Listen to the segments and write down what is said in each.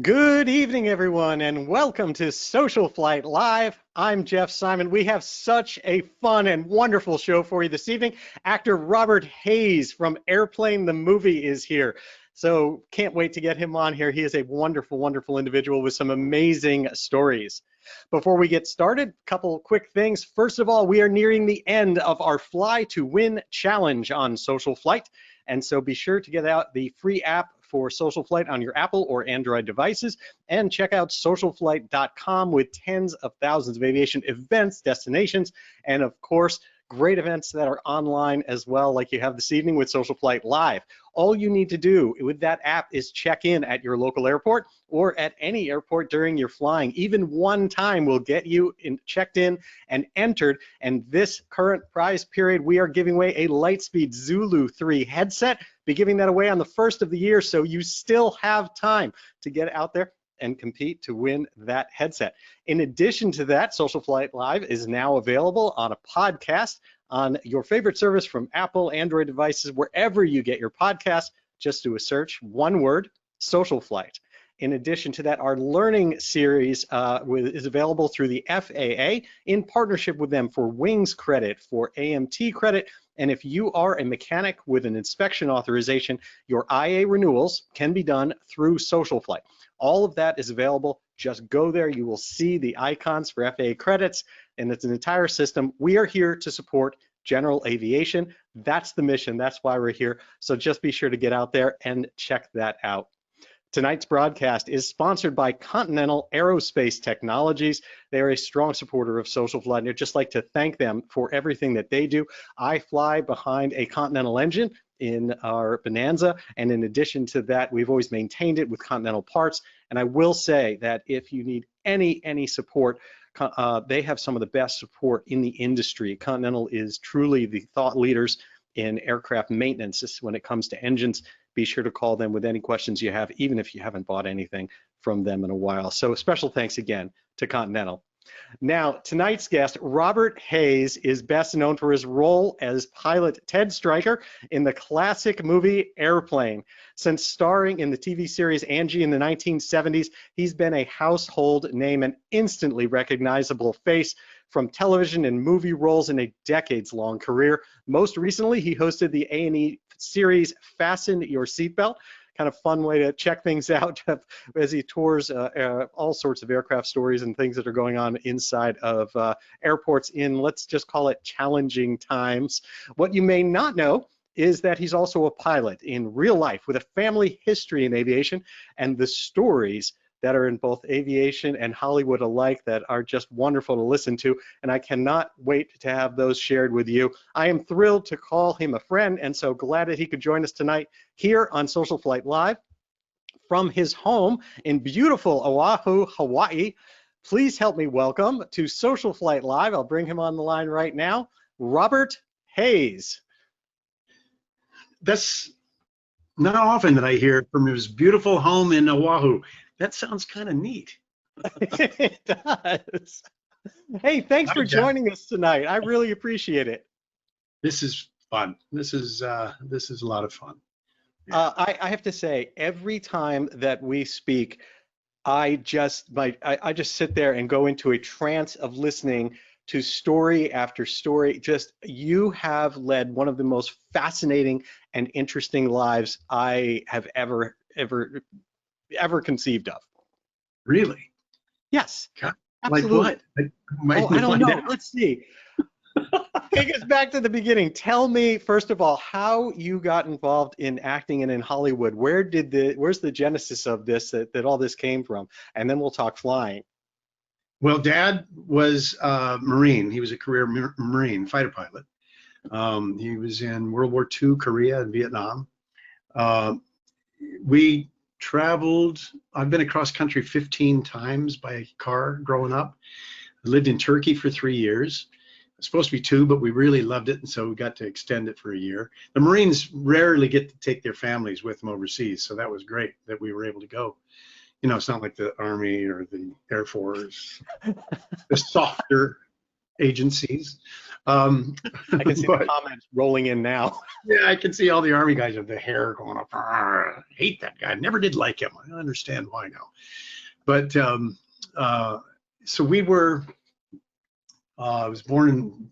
Good evening, everyone, and welcome to Social Flight Live. I'm Jeff Simon. We have such a fun and wonderful show for you this evening. Actor Robert Hayes from Airplane the Movie is here. So can't wait to get him on here. He is a wonderful, wonderful individual with some amazing stories. Before we get started, a couple quick things. First of all, we are nearing the end of our Fly to Win challenge on Social Flight. And so be sure to get out the free app for SocialFlight on your Apple or Android devices, and check out socialflight.com with tens of thousands of aviation events, destinations, and of course, great events that are online as well, like you have this evening with SocialFlight Live. All you need to do with that app is check in at your local airport or at any airport during your flying. Even one time will get you checked in and entered. And this current prize period, we are giving away a Lightspeed Zulu 3 headset. Be giving that away on the 1st of the year, so you still have time to get out there and compete to win that headset. In addition to that, Social Flight Live is now available on a podcast on your favorite service from Apple, Android devices, wherever you get your podcasts. Just do a search, one word, Social Flight. In addition to that, our learning series is available through the FAA in partnership with them for Wings credit, for AMT credit, and if you are a mechanic with an inspection authorization, your IA renewals can be done through SocialFlight. All of that is available. Just go there. You will see the icons for FAA credits, and it's an entire system. We are here to support General Aviation. That's the mission. That's why we're here. So just be sure to get out there and check that out. Tonight's broadcast is sponsored by Continental Aerospace Technologies. They are a strong supporter of SocialFlight, and I'd just like to thank them for everything that they do. I fly behind a Continental engine in our Bonanza, and in addition to that, we've always maintained it with Continental parts. And I will say that if you need any support, they have some of the best support in the industry. Continental is truly the thought leaders in aircraft maintenance when it comes to engines. Be sure to call them with any questions you have, even if you haven't bought anything from them in a while. So special thanks again to Continental. Now, tonight's guest, Robert Hayes, is best known for his role as pilot Ted Stryker in the classic movie Airplane. Since starring in the TV series Angie in the 1970s, he's been a household name and instantly recognizable face from television and movie roles in a decades-long career. Most recently, he hosted the A&E series Fasten Your Seatbelt. Kind of fun way to check things out as he tours all sorts of aircraft stories and things that are going on inside of airports in, let's just call it, challenging times. What you may not know is that he's also a pilot in real life with a family history in aviation, and the stories that are in both aviation and Hollywood alike that are just wonderful to listen to, and I cannot wait to have those shared with you. I am thrilled to call him a friend, and so glad that he could join us tonight here on Social Flight Live from his home in beautiful Oahu, Hawaii. Please help me welcome to Social Flight Live, I'll bring him on the line right now, Robert Hayes. That's not often that I hear from his beautiful home in Oahu. That sounds kind of neat. It does. Hey, thanks for joining us tonight. I really appreciate it. This is fun. This is a lot of fun. Yeah. I have to say, every time that we speak, I just sit there and go into a trance of listening to story after story. Just, you have led one of the most fascinating and interesting lives I have ever conceived of. Really? Yes. God, absolutely. Like what? I don't know. Let's see. Take us back to the beginning. Tell me, first of all, how you got involved in acting and in Hollywood. Where's the genesis of this, that all this came from? And then we'll talk flying. Well, Dad was a Marine. He was a career Marine fighter pilot. He was in World War II, Korea, and Vietnam. We traveled. I've been across country 15 times by car growing up. I lived in Turkey for 3 years. It was supposed to be 2, but we really loved it, and so we got to extend it for a year. The Marines rarely get to take their families with them overseas, so that was great that we were able to go. You know, it's not like the Army or the Air Force. The softer agencies. I can see the But comments rolling in now. yeah, I can see all the Army guys with the hair going up. "Arr, hate that guy. Never did like him. I understand why now. But uh, so we were. I was born in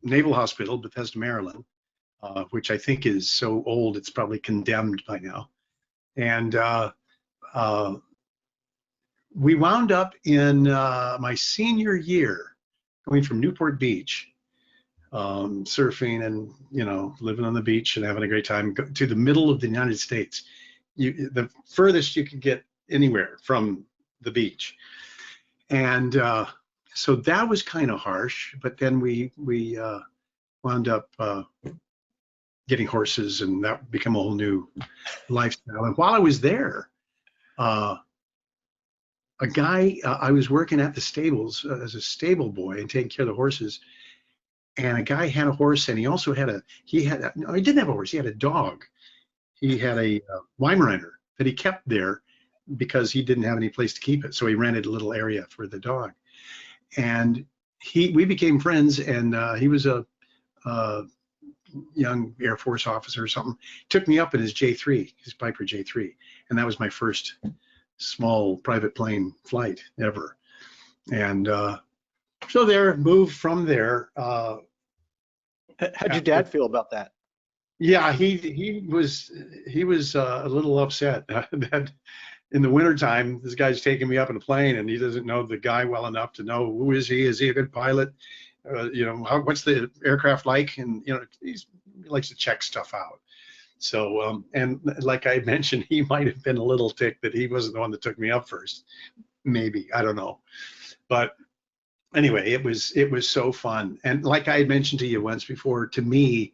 Naval Hospital, Bethesda, Maryland, which I think is so old it's probably condemned by now. And uh, we wound up in my senior year, going from Newport Beach, surfing and living on the beach and having a great time, to the middle of the United States. The furthest you could get anywhere from the beach, and so that was kind of harsh. But then we wound up getting horses, and that became a whole new lifestyle. And while I was there, uh, a guy, I was working at the stables as a stable boy and taking care of the horses. And a guy had a horse, and he also had no, he didn't have a horse. He had a dog. He had a Weimaraner that he kept there because he didn't have any place to keep it. So he rented a little area for the dog. And we became friends, and he was a young Air Force officer or something. Took me up in his J3, his Piper J3, and that was my first small private plane flight ever. And so moved from there. How'd your dad feel about that? Yeah, he was a little upset that in the wintertime this guy's taking me up in a plane and he doesn't know the guy well enough to know who is he? Is he a good pilot? What's the aircraft like? And he likes to check stuff out. So and like I mentioned, he might have been a little ticked that he wasn't the one that took me up first. Maybe, I don't know, but anyway, it was so fun. And like I had mentioned to you once before, to me,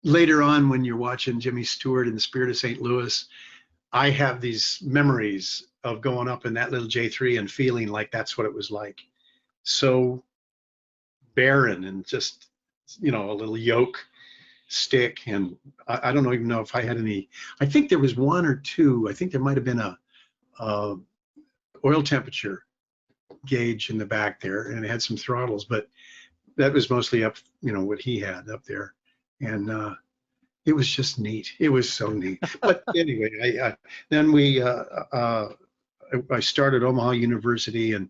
later on when you're watching Jimmy Stewart in The Spirit of St. Louis, I have these memories of going up in that little J3 and feeling like that's what it was like. So barren and just, a little yoke stick. And I don't even know if I had any. I think there was one or two. I think there might have been a oil temperature gauge in the back there, and it had some throttles, but that was mostly up, what he had up there. And it was just neat. It was so neat. But anyway, then I started Omaha University, and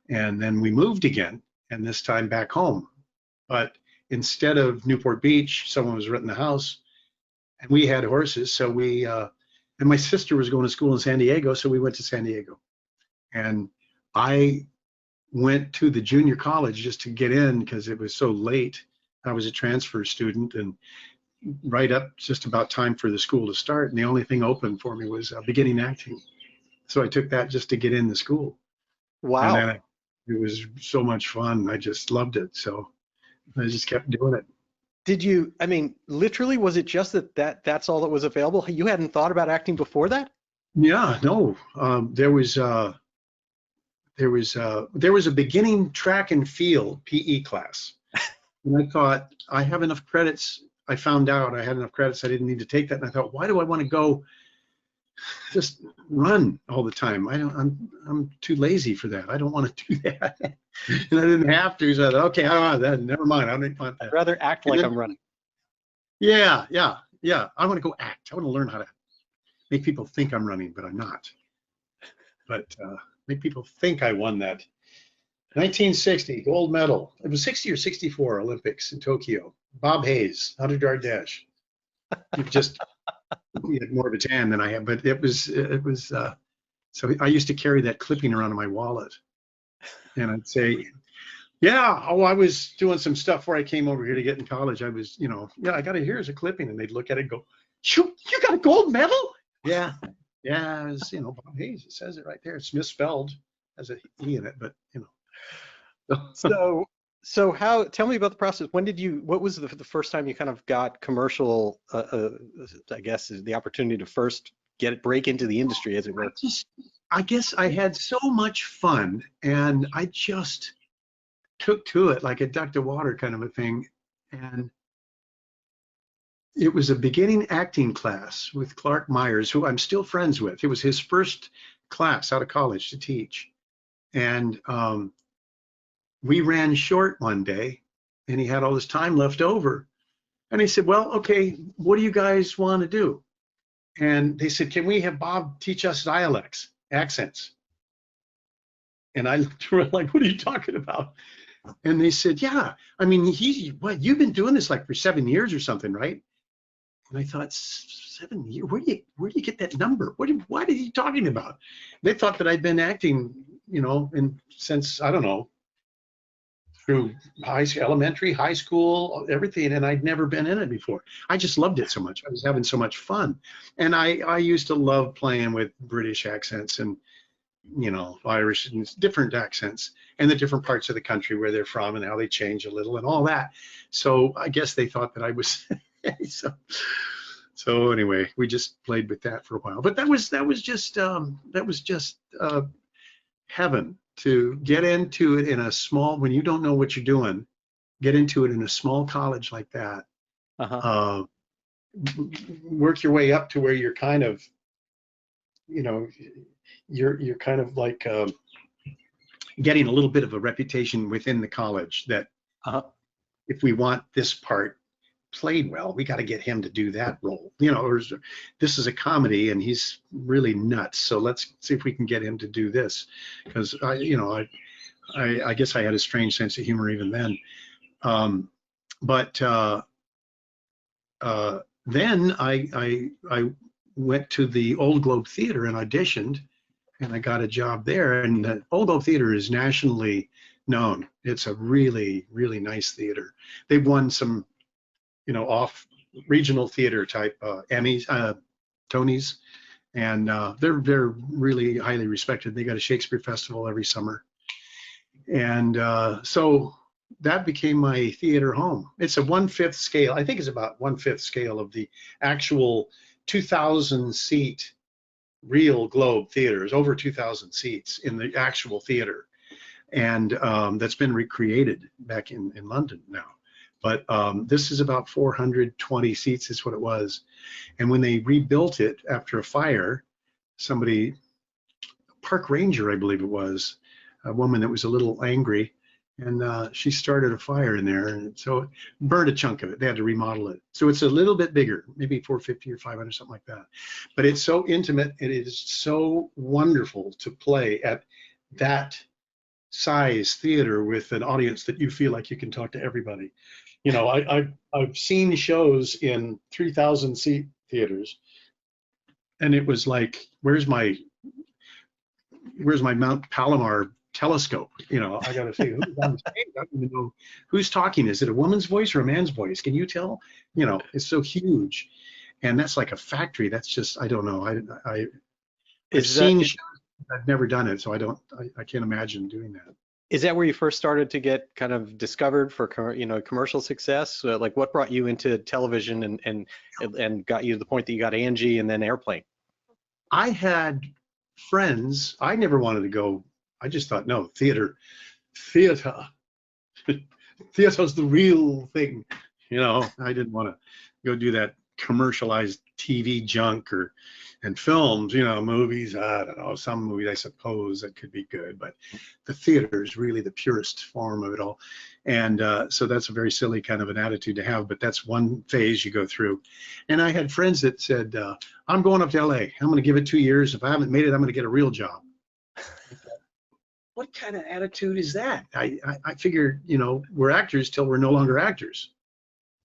then we moved again, and this time back home. But instead of Newport Beach, someone was renting the house, and we had horses. So and my sister was going to school in San Diego, so we went to San Diego. And I went to the junior college just to get in because it was so late. I was a transfer student, and right up just about time for the school to start. And the only thing open for me was beginning acting. So I took that just to get in the school. Wow. And then it was so much fun. I just loved it. So I just kept doing it. Did you, literally, was it just that's all that was available? You hadn't thought about acting before that? Yeah, no. There was a beginning track and field PE class. And I thought, I have enough credits. I found out I had enough credits. I didn't need to take that. And I thought, why do I want to go just run all the time? I'm too lazy for that. I don't want to do that. And I didn't have to. So I thought, okay, I don't want that. Never mind. I don't want that. I'd rather act like I'm running. Yeah. I want to go act. I want to learn how to make people think I'm running, but I'm not. But make people think I won that 1960 gold medal. It was 60 or 64 Olympics in Tokyo. Bob Hayes, 100-yard dash. He had more of a tan than I had, but it was so I used to carry that clipping around in my wallet, and I'd say, yeah, I was doing some stuff before I came over here to get in college. I was, I got it, here's a clipping, and they'd look at it and go, shoot, you got a gold medal? Yeah, it was, Bob Hayes. It says it right there. It's misspelled, has an E in it, but So tell me about the process. What was the first time you kind of got commercial, I guess, the opportunity to first break into the industry, as it were? I guess I had so much fun, and I just took to it like a duck to water kind of a thing. And it was a beginning acting class with Clark Myers, who I'm still friends with. It was his first class out of college to teach. And we ran short one day, and he had all this time left over. And he said, well, okay, what do you guys want to do? And they said, can we have Bob teach us dialects, accents? And I looked around like, what are you talking about? And they said, yeah, I mean, what, you've been doing this like for 7 years or something, right? And I thought, 7 years? Where do you get that number? What are you talking about? They thought that I'd been acting, since, I don't know, through elementary, high school, everything, and I'd never been in it before. I just loved it so much. I was having so much fun. And I used to love playing with British accents and, Irish and different accents and the different parts of the country where they're from and how they change a little and all that. So I guess they thought that I was so anyway, we just played with that for a while. But that was just heaven to get into it in a small, when you don't know what you're doing, get into it in a small college like that. Uh-huh. Work your way up to where you're kind of, you're kind of like getting a little bit of a reputation within the college that Uh-huh. if we want this part played well, we got to get him to do that role. Or this is a comedy and he's really nuts, so let's see if we can get him to do this. Because I guess I had a strange sense of humor even then. But then I went to the Old Globe Theater and auditioned, and I got a job there. And the Old Globe Theater is nationally known. It's a really, really nice theater. They've won some, off regional theater type Emmys, Tonys, and they're really highly respected. They got a Shakespeare festival every summer, and so that became my theater home. It's a 1/5 scale. I think it's about 1/5 scale of the actual 2,000 seat real Globe theaters, over 2,000 seats in the actual theater, and that's been recreated back in London now. But this is about 420 seats is what it was. And when they rebuilt it after a fire, somebody, park ranger, I believe it was, a woman that was a little angry, and she started a fire in there, and so it burned a chunk of it. They had to remodel it. So it's a little bit bigger, maybe 450 or 500, something like that. But it's so intimate. It is so wonderful to play at that size theater with an audience that you feel like you can talk to everybody. I've seen shows in 3,000 seat theaters, and it was like, where's my Mount Palomar telescope? I got to see who's on the stage. I don't even know who's talking. Is it a woman's voice or a man's voice? Can you tell? It's so huge, and that's like a factory. That's just, I don't know. I've seen shows, I've never done it, so I can't imagine doing that. Is that where you first started to get kind of discovered for commercial success? Like, what brought you into television and got you to the point that you got Angie and then Airplane? I had friends. I never wanted to go. I just thought, no, theater's the real thing. I didn't want to go do that commercialized TV junk and films, movies. I don't know, some movies I suppose that could be good, but the theater is really the purest form of it all. And so that's a very silly kind of an attitude to have, but that's one phase you go through. And I had friends that said, I'm going up to LA. I'm going to give it 2 years. If I haven't made it, I'm going to get a real job. What kind of attitude is that? I figured, we're actors till we're no longer actors.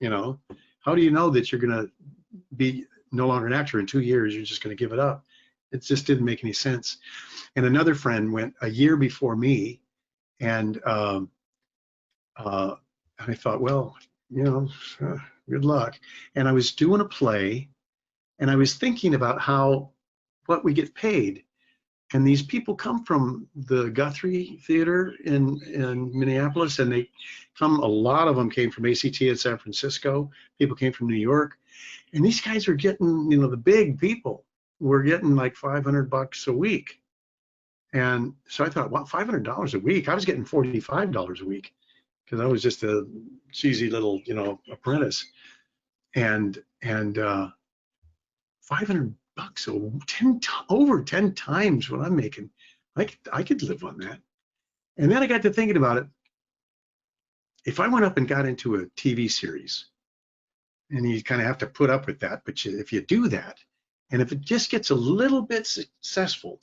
How do you know that you're going to be no longer an actor in 2 years? You're just going to give it up. It just didn't make any sense. And another friend went a year before me, and I thought, well, good luck. And I was doing a play, and I was thinking about what we get paid. And these people come from the Guthrie Theater in Minneapolis, and a lot of them came from ACT in San Francisco. People came from New York. And these guys are getting, the big people were getting like $500 a week. And so I thought, wow, $500 a week. I was getting $45 a week because I was just a cheesy little, apprentice. And $500 over 10 times what I'm making. I could live on that. And then I got to thinking about it. if I went up and got into a TV series, and you kind of have to put up with that, but if you do that, and if it just gets a little bit successful,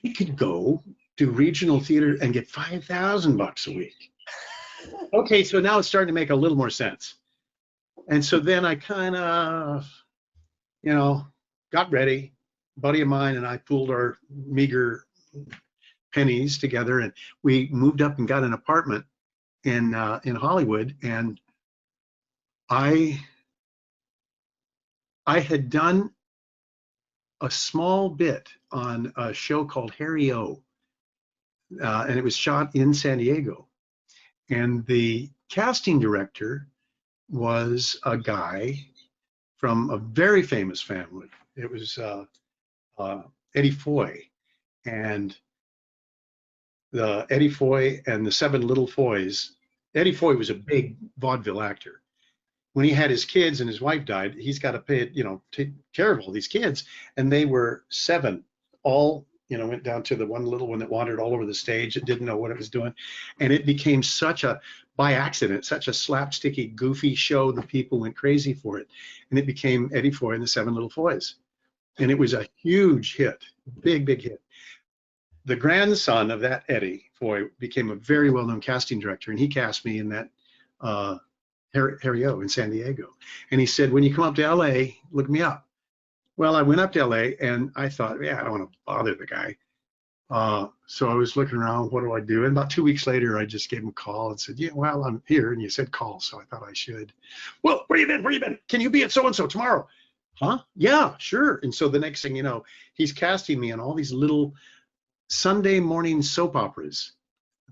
you could go do regional theater and get $5,000 a week. Okay, so now it's starting to make a little more sense. And so then I kind of, got ready. A buddy of mine and I pooled our meager pennies together, and we moved up and got an apartment in Hollywood. And I had done a small bit on a show called Harry O, and it was shot in San Diego. And the casting director was a guy from a very famous family. It was Eddie Foy, and the Eddie Foy and the Seven Little Foys. Eddie Foy was a big vaudeville actor. When he had his kids and his wife died, he's got to take care of all these kids, and they were 7, all went down to the one little one that wandered all over the stage that didn't know what it was doing. And it became by accident, such a slapsticky, goofy show that people went crazy for it. And it became Eddie Foy and the Seven Little Foys. And it was a huge hit, big, big hit. The grandson of that Eddie Foy became a very well-known casting director, and he cast me in that Harry O in San Diego. And he said, when you come up to LA, look me up. Well, I went up to LA and I thought, I don't want to bother the guy. So I was looking around, what do I do? And about 2 weeks later, I just gave him a call and said, well, I'm here. And you said call, so I thought I should. Well, where you been? Where you been? Can you be at so-and-so tomorrow? Huh? Yeah, sure. And so the next thing you know, he's casting me in all these little Sunday morning soap operas,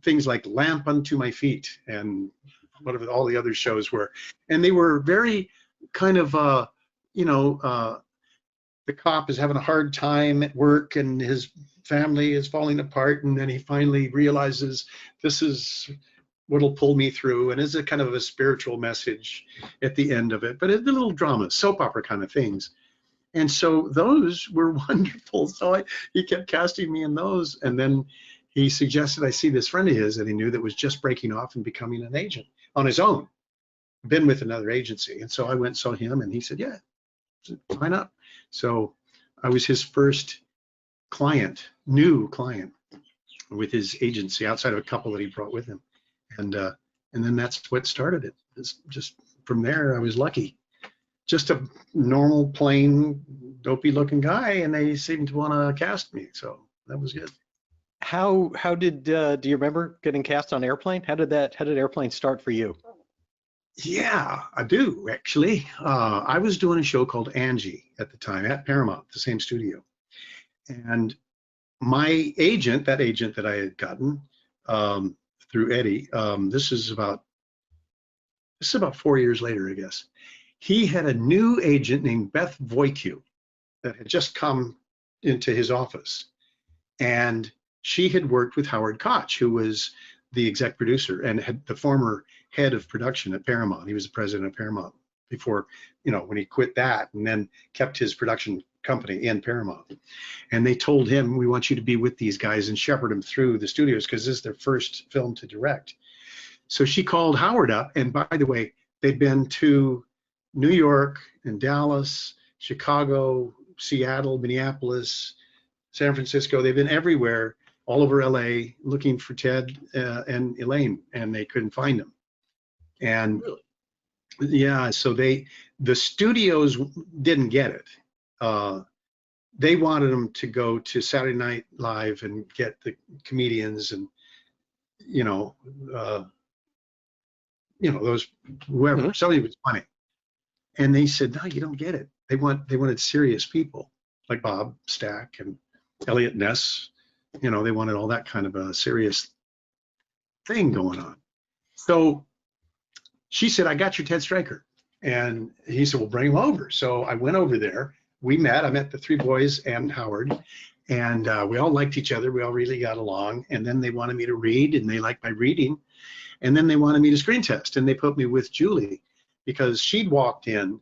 things like Lamp Unto My Feet and whatever all the other shows were. And they were very kind of, the cop is having a hard time at work and his family is falling apart, and then he finally realizes this is what'll pull me through, and is a kind of a spiritual message at the end of it, but it's a little drama, soap opera kind of things. And so those were wonderful. So he kept casting me in those, and then he suggested I see this friend of his that he knew that was just breaking off and becoming an agent on his own, been with another agency. And so I went and saw him, and he said, yeah, sign up. So I was his first new client with his agency, outside of a couple that he brought with him. And then that's what started it. Just from there, I was lucky. Just a normal, plain, dopey looking guy, and they seemed to want to cast me. So that was good. How did do you remember getting cast on Airplane? How did Airplane start for you? Yeah, I do, actually. I was doing a show called Angie at the time at Paramount, the same studio. And my agent, that I had gotten through Eddie, this is about 4 years later, I guess. He had a new agent named Beth Voicu that had just come into his office. And she had worked with Howard Koch, who was the exec producer and had the former head of production at Paramount. He was the president of Paramount before, when he quit that, and then kept his production company in Paramount. And they told him, we want you to be with these guys and shepherd them through the studios, because this is their first film to direct. So she called Howard up, and by the way, they'd been to New York and Dallas, Chicago, Seattle, Minneapolis, San Francisco. They've been everywhere, all over LA, looking for Ted and Elaine, and they couldn't find them. And really? Yeah, so the studios didn't get it. They wanted them to go to Saturday Night Live and get the comedians and those whoever. Mm-hmm. Somebody was funny, and they said, no, you don't get it. They wanted serious people like Bob Stack and Elliot Ness. They wanted all that kind of a serious thing going on. So she said, I got your Ted Stryker. And he said, well, bring him over. So I went over there. We met. I met the 3 boys and Howard. And we all liked each other. We all really got along. And then they wanted me to read, and they liked my reading. And then they wanted me to screen test. And they put me with Julie, because she'd walked in,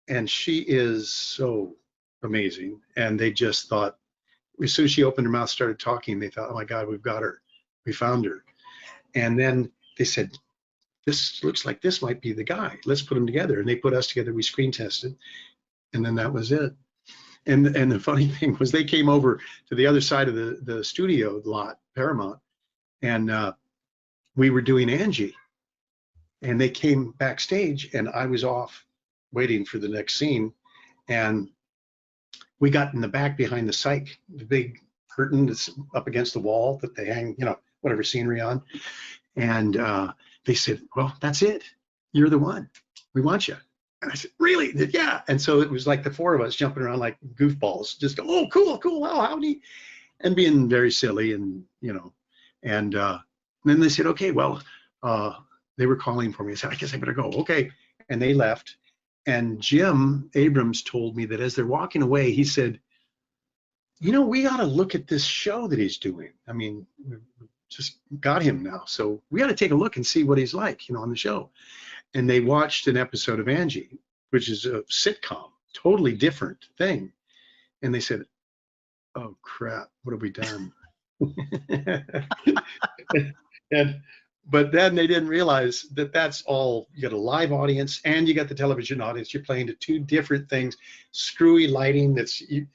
and she is so amazing. And they just thought, as soon as she opened her mouth, started talking, they thought, oh my God, we've got her. We found her. And then they said, this looks like this might be the guy. Let's put them together. And they put us together. We screen tested, and then that was it. And the funny thing was they came over to the other side of the studio lot, Paramount, and we were doing Angie. And they came backstage, and I was off waiting for the next scene. And we got in the back behind the psych, the big curtain that's up against the wall that they hang, whatever scenery on. And they said, well, that's it. You're the one. We want you. And I said, really? Yeah. And so it was like the four of us jumping around like goofballs, just go, oh, cool, cool. Oh, howdy. And being very silly and, and then they said, okay, well, they were calling for me. I said, I guess I better go. Okay. And they left. And Jim Abrams told me that as they're walking away, he said, we ought to look at this show that he's doing. I mean, we've just got him now. So we ought to take a look and see what he's like, on the show. And they watched an episode of Angie, which is a sitcom, totally different thing. And they said, oh, crap, what have we done? But then they didn't realize that that's all. You got a live audience and you got the television audience. You're playing to two different things. Screwy lighting that's, you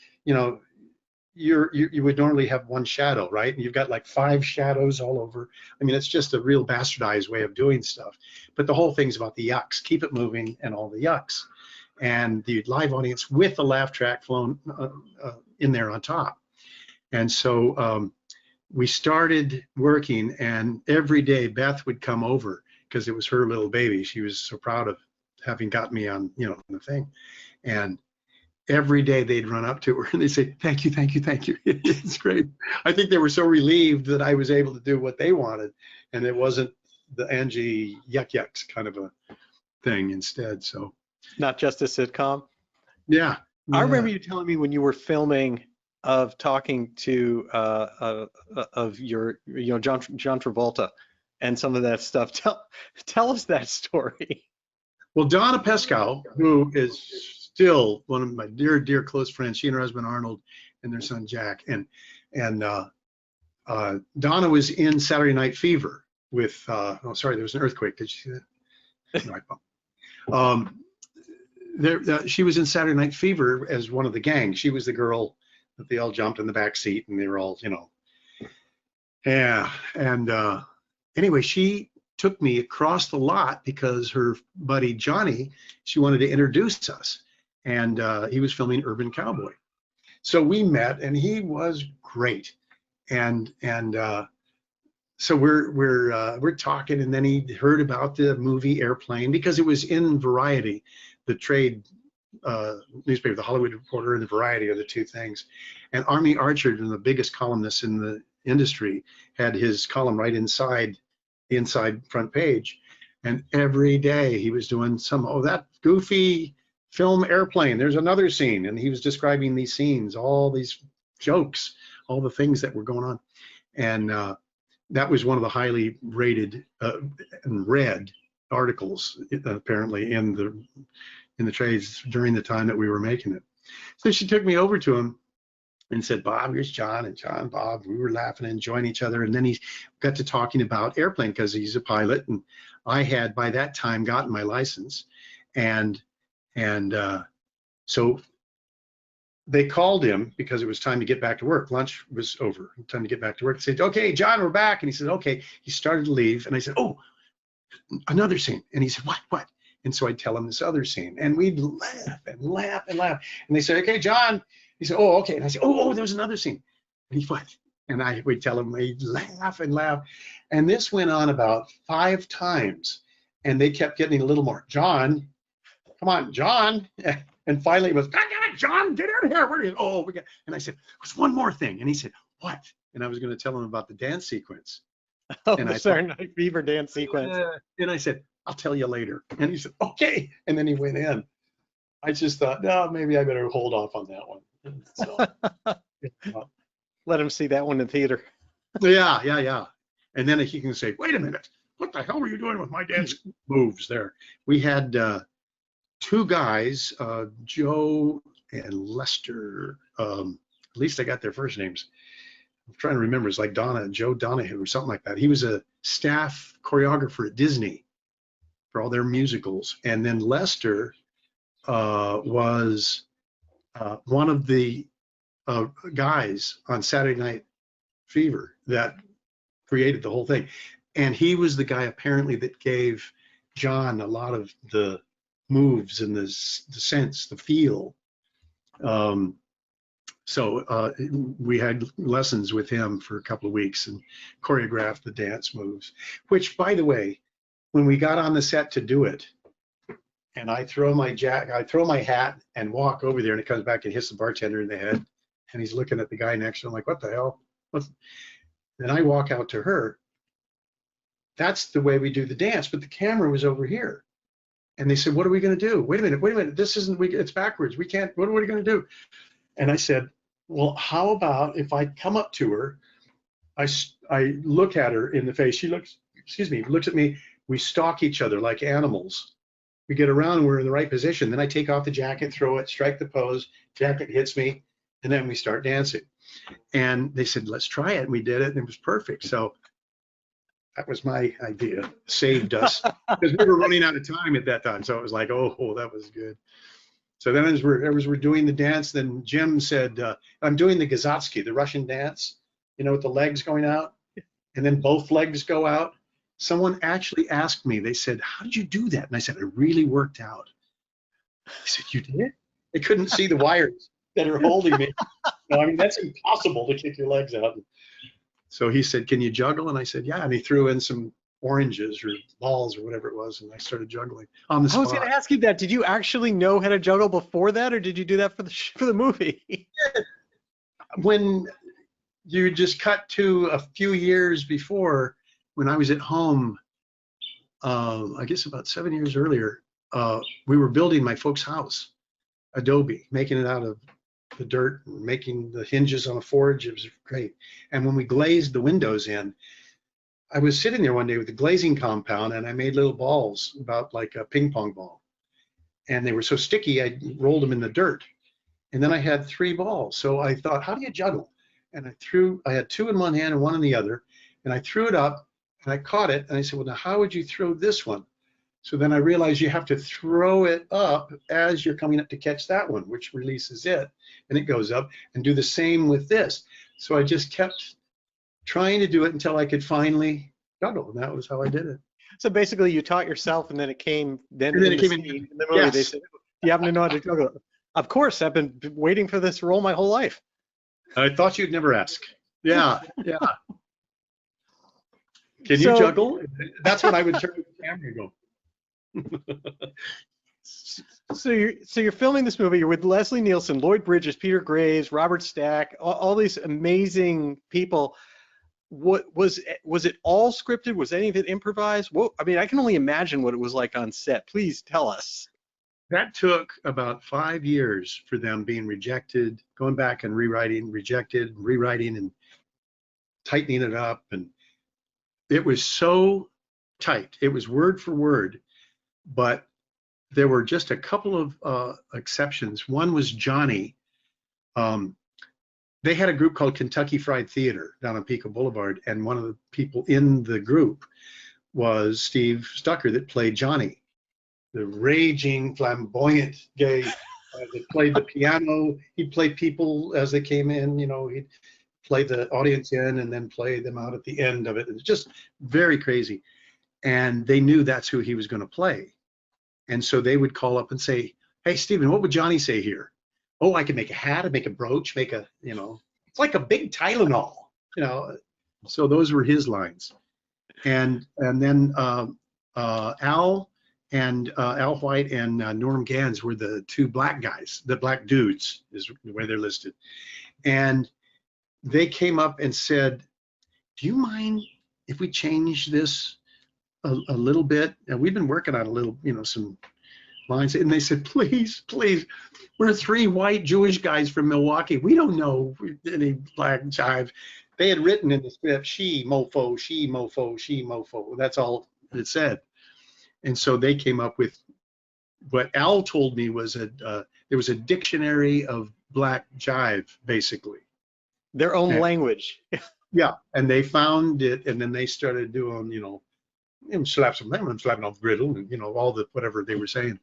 would normally have one shadow, right? And you've got like 5 shadows all over. I mean, it's just a real bastardized way of doing stuff. But the whole thing's about the yucks, keep it moving and all the yucks. And the live audience with the laugh track flown in there on top. And so we started working, and every day Beth would come over because it was her little baby. She was so proud of having got me on, the thing. And every day they'd run up to her and they'd say, thank you, thank you, thank you. It's great. I think they were so relieved that I was able to do what they wanted, and it wasn't the Angie yucks kind of a thing instead. So not just a sitcom. Yeah. I remember you telling me when you were filming of talking to of your John Travolta and some of that stuff. Tell us that story. Well, Donna Pescow, who is still one of my dear close friends, she and her husband Arnold and their son Jack, and Donna was in Saturday Night Fever with there was an earthquake. Did you see that? No, she was in Saturday Night Fever as one of the gang. She was the girl that they all jumped in the back seat, and they were all, yeah. And anyway, she took me across the lot because her buddy Johnny, she wanted to introduce us, and he was filming Urban Cowboy. So we met, and he was great, and so we're talking, and then he heard about the movie Airplane because it was in Variety, the trade newspaper, the Hollywood Reporter and the Variety are the two things. And Army Archer, the biggest columnist in the industry, had his column right inside the inside front page. And every day he was doing that goofy film Airplane, there's another scene. And he was describing these scenes, all these jokes, all the things that were going on. And that was one of the highly rated and read articles, apparently, in the trades during the time that we were making it. So she took me over to him and said, Bob, here's John, and John, Bob. We were laughing and enjoying each other. And then he got to talking about Airplane because he's a pilot, and I had by that time gotten my license. And so they called him because it was time to get back to work. Lunch was over, time to get back to work. They said, okay, John, we're back. And he said, okay. He started to leave, and I said, oh, another scene. And he said, what? And so I'd tell him this other scene, and we'd laugh and laugh and laugh. And they said, okay, John. He said, oh, okay. And I said, oh, there was another scene. And he what? And I would tell him, we'd laugh and laugh. And this went on about 5 times, and they kept getting a little more, John, come on, John. And finally it was, John, get out of here. Where are you? Oh, we got. And I said, there's one more thing. And he said, what? And I was going to tell him about the dance sequence. Oh, the Saturday Night Fever dance sequence. And I said, I'll tell you later. And he said, okay. And then he went in. I just thought, no, maybe I better hold off on that one. So, let him see that one in theater. Yeah. And then he can say, wait a minute, what the hell were you doing with my dance moves there? We had 2 guys, Joe and Lester. At least I got their first names. I'm trying to remember. It's like Joe Donahue or something like that. He was a staff choreographer at Disney. for all their musicals. And then Lester was one of the guys on Saturday Night Fever that created the whole thing. And he was the guy apparently that gave John a lot of the moves and the sense, the feel. So we had lessons with him for a couple of weeks and choreographed the dance moves, which, by the way, when we got on the set to do it, and I throw my hat and walk over there, and it comes back and hits the bartender in the head, and he's looking at the guy next to him like, what the hell? Then I walk out to her. That's the way we do the dance, but the camera was over here. And they said, what are we going to do? Wait a minute, this isn't, it's backwards. We can't, what are we going to do? And I said, well, how about if I come up to her, I look at her in the face, she looks at me, we stalk each other like animals. We get around and we're in the right position. Then I take off the jacket, throw it, strike the pose, jacket hits me, and then we start dancing. And they said, let's try it. And we did it, and it was perfect. So that was my idea. Saved us because we were running out of time at that time. So it was like, oh, that was good. So then as we're doing the dance, then Jim said, I'm doing the Gazatsky, the Russian dance, with the legs going out, and then both legs go out. Someone actually asked me, they said, how did you do that? And I said, it really worked out. I said, you did? They couldn't see the wires that are holding me. No, I mean, that's impossible to kick your legs out. So he said, can you juggle? And I said, yeah. And he threw in some oranges or balls or whatever it was, and I started juggling on the spot. I was going to ask you that. Did you actually know how to juggle before that, or did you do that for the movie? When you just cut to a few years before, when I was at home, I guess about 7 years earlier, we were building my folks' house, adobe, making it out of the dirt, making the hinges on a forge. It was great. And when we glazed the windows in, I was sitting there one day with the glazing compound, and I made little balls about like a ping pong ball. And they were so sticky, I rolled them in the dirt. And then I had 3 balls. So I thought, how do you juggle? And I had 2 in one hand and 1 in the other. And I threw it up, and I caught it. And I said, well, now how would you throw this one? So then I realized you have to throw it up as you're coming up to catch that one, which releases it, and it goes up, and do the same with this. So I just kept trying to do it until I could finally juggle, and that was how I did it. So basically you taught yourself, and then it came in the movie. Yes. They said, you happen to know how to juggle. Of course, I've been waiting for this role my whole life. I thought you'd never ask. Yeah. Can you juggle? That's when I would turn to the camera and go. So you're filming this movie. You're with Leslie Nielsen, Lloyd Bridges, Peter Graves, Robert Stack, all these amazing people. What was it all scripted? Was any of it improvised? I mean, I can only imagine what it was like on set. Please tell us. That took about 5 years for them being rejected, going back and rewriting, rejected, rewriting, and tightening it up. And it was so tight. It was word for word. But there were just a couple of exceptions. One was Johnny. They had a group called Kentucky Fried Theater down on Pico Boulevard, and one of the people in the group was Steve Stucker that played Johnny, the raging, flamboyant gay that played the piano. He'd play people as they came in, he'd play the audience in and then play them out at the end of it. It was just very crazy. And they knew that's who he was going to play. And so they would call up and say, hey, Stephen, what would Johnny say here? Oh, I can make a hat, I'd make a brooch, it's like a big Tylenol, So those were his lines. And then Al White and Norm Gans were the 2 black guys, the black dudes is the way they're listed. And they came up and said, do you mind if we change this a little bit? And we've been working on a little, some lines. And they said, please, we're 3 white Jewish guys from Milwaukee. We don't know any black jive. They had written in the script, she mofo, she mofo, she mofo. That's all it said. And so they came up with what Al told me was there was a dictionary of black jive, basically. Their own language. Yeah, and they found it, and then they started doing, and slap some lemon, slapping off griddle, and you know, all the whatever they were saying.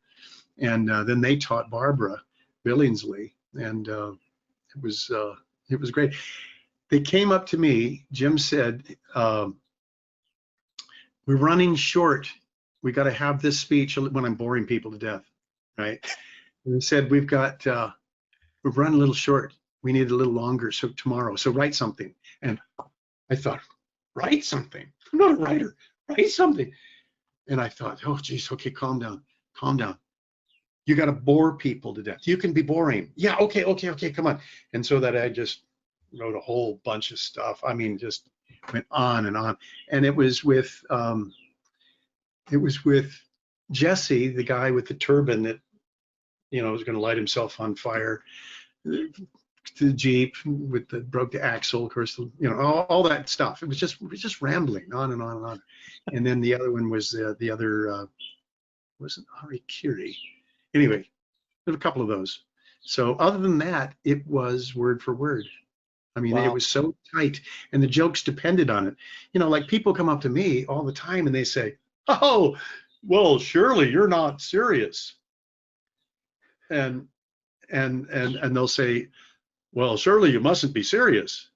And then they taught Barbara Billingsley, and it was great. They came up to me. Jim said, "We're running short. We got to have this speech when I'm boring people to death, right?" And he said, we're running a little short. We need a little longer, so tomorrow. So write something." And I thought, write something? I'm not a writer. Write something. And I thought, oh, geez, okay, calm down, calm down. You got to bore people to death. You can be boring. Yeah, okay, come on. And so that I just wrote a whole bunch of stuff. I mean, just went on and on. And it was with Jesse, the guy with the turban that, you know, was going to light himself on fire. The Jeep with the broke the axle, of course, you know, all that stuff. It was just rambling on and on and on. And then the other one was the other wasn't Ari Kiri. Anyway, there's a couple of those. So other than that, it was word for word. I mean, It was so tight, and the jokes depended on it. You know, like people come up to me all the time and they say, "Oh, well, surely you're not serious." And they'll say, "Well, surely you mustn't be serious."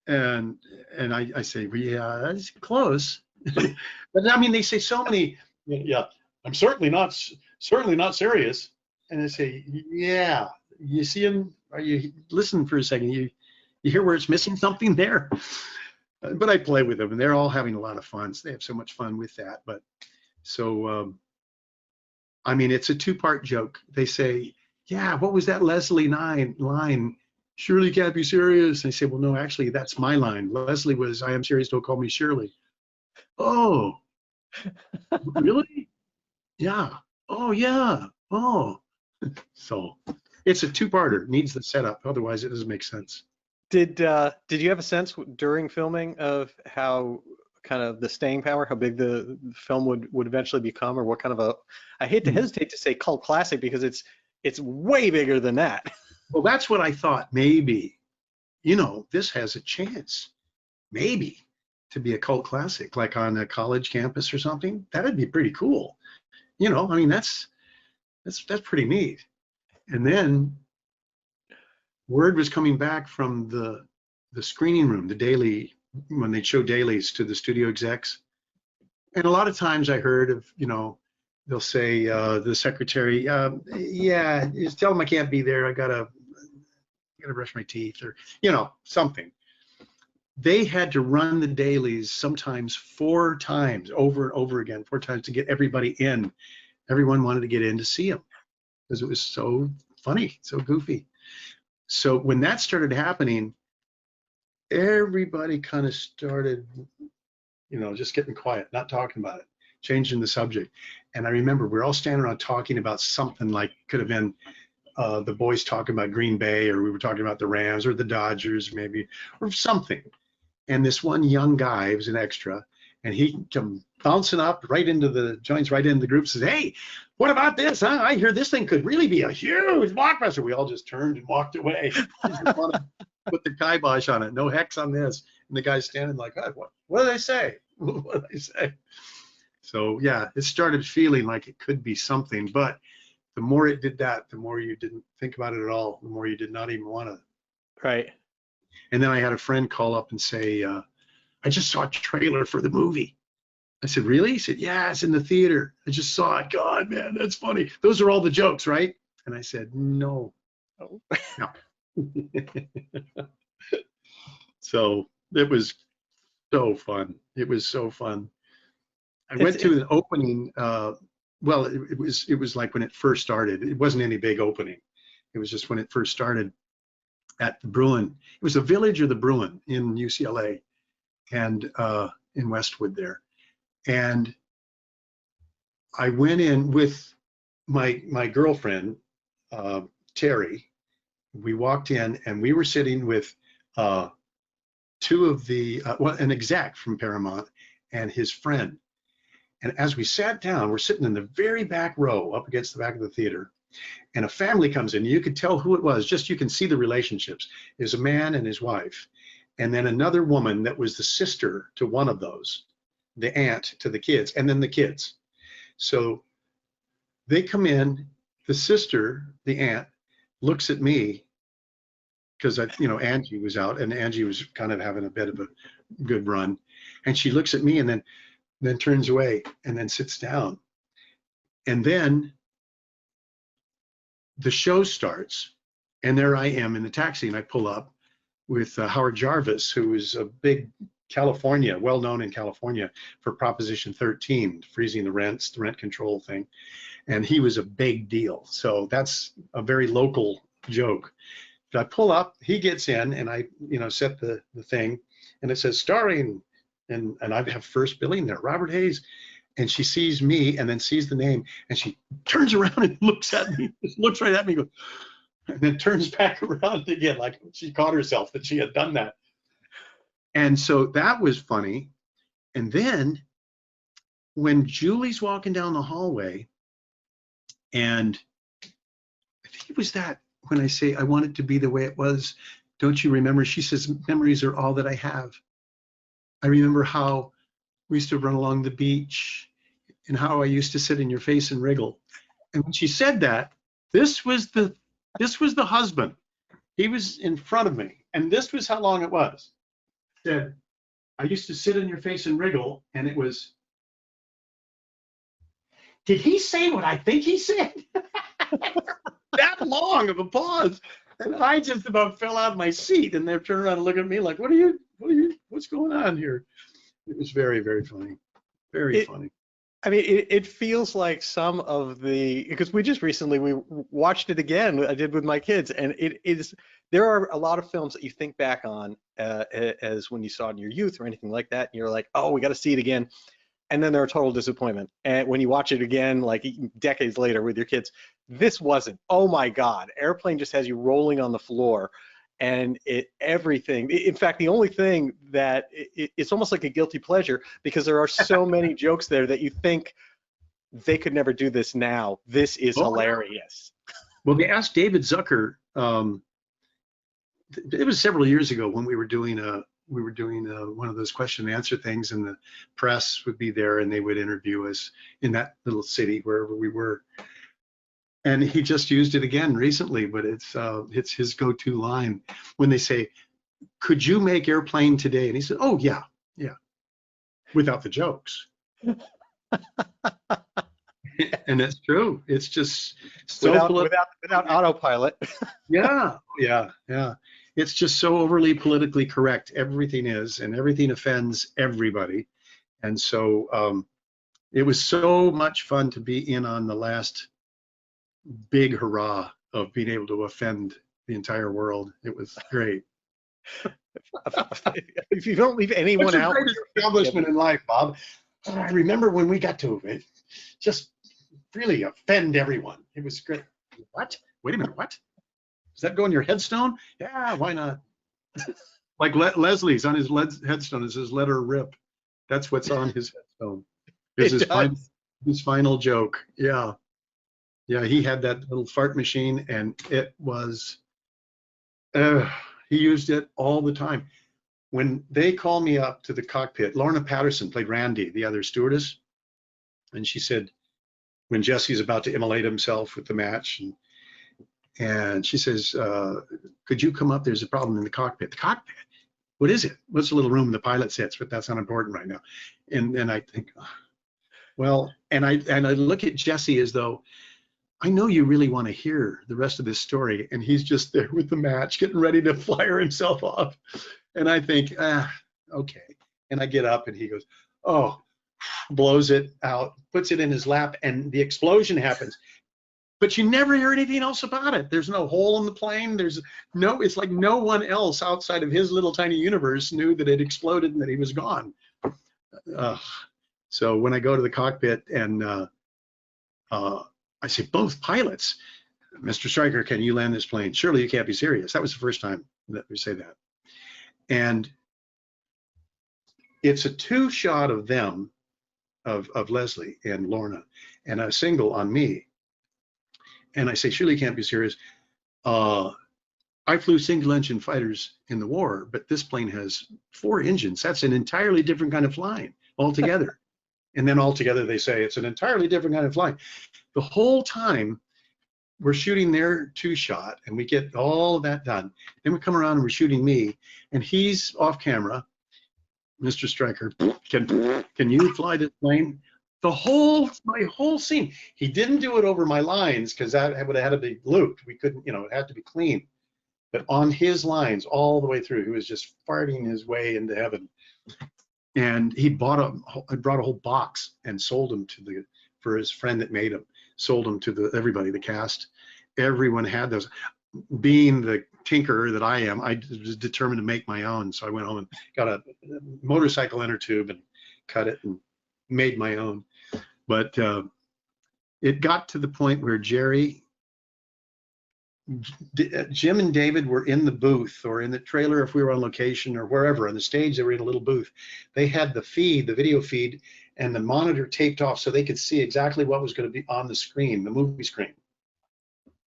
And I say, "Well, yeah, it's close." But I mean, they say so many, "Yeah, I'm certainly not serious." And I say, "Yeah, you see him? Are you listen for a second? You hear where it's missing something there?" But I play with them, and they're all having a lot of fun. So they have so much fun with that. But so I mean, it's a two-part joke. They say, "Yeah, what was that Leslie line? Surely you can't be serious." I say, "Well, no, actually, that's my line. Leslie was, 'I am serious, don't call me Shirley.'" "Oh, really? Yeah. Oh, yeah. Oh." So it's a two-parter. Needs the setup. Otherwise, it doesn't make sense. Did you have a sense during filming of how kind of the staying power, how big the film would eventually become, or what kind of a, I hate to hesitate to say cult classic because it's way bigger than that. Well, that's what I thought. Maybe, you know, this has a chance, maybe, to be a cult classic, like on a college campus or something. That'd be pretty cool. You know, I mean, that's pretty neat. And then word was coming back from the screening room, the daily, when they'd show dailies to the studio execs. And a lot of times I heard of, you know, they'll say, the secretary, "Yeah, just tell them I can't be there. I gotta brush my teeth," or, you know, something. They had to run the dailies sometimes 4 times over and over again, 4 times to get everybody in. Everyone wanted to get in to see them because it was so funny, so goofy. So when that started happening, everybody kind of started, you know, just getting quiet, not talking about it, changing the subject. And I remember we're all standing around talking about something like, could have been the boys talking about Green Bay, or we were talking about the Rams or the Dodgers maybe, or something. And this one young guy was an extra, and he come bouncing up right into the joints, right into the group, says, "Hey, what about this? Huh? I hear this thing could really be a huge blockbuster." We all just turned and walked away. Just want to put the kibosh on it. No hex on this. And the guy's standing like, "God, what did I say? What did I say?" So yeah, it started feeling like it could be something, but the more it did that, the more you didn't think about it at all, the more you did not even want to. Right. And then I had a friend call up and say, "I just saw a trailer for the movie." I said, "Really?" He said, "Yeah, it's in the theater. I just saw it. God, man, that's funny. Those are all the jokes, right?" And I said, "No." Oh. No. So it was so fun. It was so fun. I went to an opening. Well, it was like when it first started. It wasn't any big opening. It was just when it first started at the Bruin. It was the Village or the Bruin in UCLA, and in Westwood there. And I went in with my girlfriend, Terry. We walked in, and we were sitting with 2 of the an exec from Paramount and his friend. And as we sat down, we're sitting in the very back row up against the back of the theater, and a family comes in. You could tell who it was, just you can see the relationships. There's a man and his wife, and then another woman that was the sister to one of those the aunt to the kids, and then the kids. So they come in, the sister, the aunt, looks at me because Angie was out, and Angie was kind of having a bit of a good run, and she looks at me and then turns away and then sits down. And then the show starts, and there I am in the taxi, and I pull up with Howard Jarvis, who is a big California, well known in California for Proposition 13, freezing the rents, the rent control thing. And he was a big deal. So that's a very local joke. But I pull up, he gets in, and I set the thing, and it says starring, and I have first billing there, Robert Hayes. And she sees me and then sees the name, and she turns around and looks at me, just looks right at me, goes, and then turns back around again, like she caught herself that she had done that. And so that was funny. And then when Julie's walking down the hallway, and I think it was that when I say I want it to be the way it was, don't you remember? She says, memories are all that I have. I remember how we used to run along the beach and how I used to sit in your face and wriggle. And when she said that, this was the husband. He was in front of me, and this was how long it was. Said, I used to sit in your face and wriggle, and it was, did he say what I think he said? That long of a pause. And I just about fell out of my seat, and they're turning around and looking at me like, what's going on here? It was very, very funny. Very funny. I mean, it feels like some of because we just recently, we watched it again, I did with my kids, and there are a lot of films that you think back on as when you saw it in your youth or anything like that, and you're like, oh, we got to see it again. And then they're a total disappointment. And when you watch it again, like decades later with your kids, this wasn't. Oh my God, Airplane just has you rolling on the floor, and everything. In fact, the only thing that it's almost like a guilty pleasure, because there are so many jokes there that you think they could never do this now. This is hilarious. Well, they asked David Zucker. It was several years ago when we were doing one of those question and answer things, and the press would be there and they would interview us in that little city wherever we were. And he just used it again recently, but it's his go-to line when they say, "Could you make Airplane today?" And he said, "Oh yeah, without the jokes." And it's true. It's just so without autopilot. Yeah. It's just so overly politically correct. Everything is, and everything offends everybody. And so it was so much fun to be in on the last big hurrah of being able to offend the entire world. It was great. If you don't leave anyone out, greatest accomplishment in life, Bob. I remember when we got to it, just really offend everyone. It was great. What? Wait a minute. What? Does that go on your headstone? Yeah, why not? Like Leslie's on his headstone, it says "Let her rip." That's what's on his headstone. His final joke. Yeah. He had that little fart machine, and it was. He used it all the time. When they call me up to the cockpit, Lorna Patterson played Randy, the other stewardess, and she said, when Jesse's about to immolate himself with the match, and she says, could you come up? There's a problem in the cockpit. The cockpit? What is it? What's the little room the pilot sits? But that's not important right now. And then I think, well, and I look at Jesse as though, I know you really want to hear the rest of this story. And he's just there with the match, getting ready to fire himself off. And I think, okay. And I get up and he goes, oh, blows it out, puts it in his lap, and the explosion happens. But you never hear anything else about it. There's no hole in the plane. It's like no one else outside of his little tiny universe knew that it exploded and that he was gone. So when I go to the cockpit and I say, both pilots, Mr. Stryker, can you land this plane? Surely you can't be serious. That was the first time that we say that. And it's a two shot of them, of Leslie and Lorna, and a single on me. And I say, surely you can't be serious. I flew single engine fighters in the war, but this plane has 4 engines. That's an entirely different kind of flying. altogether. And then altogether they say it's an entirely different kind of flying. The whole time we're shooting their 2-shot and we get all of that done. Then we come around and we're shooting me, and he's off camera. Mr. Stryker, can you fly this plane? My whole scene. He didn't do it over my lines because that would have had to be looped. We couldn't, it had to be clean. But on his lines all the way through, he was just farting his way into heaven. And he brought a whole box and sold them for his friend that made them. Sold them to everybody, the cast. Everyone had those. Being the tinkerer that I am, I was determined to make my own. So I went home and got a motorcycle inner tube and cut it and made my own. But it got to the point where Jim and David were in the booth or in the trailer if we were on location or wherever. On the stage, they were in a little booth. They had the video feed, and the monitor taped off so they could see exactly what was going to be on the screen, the movie screen.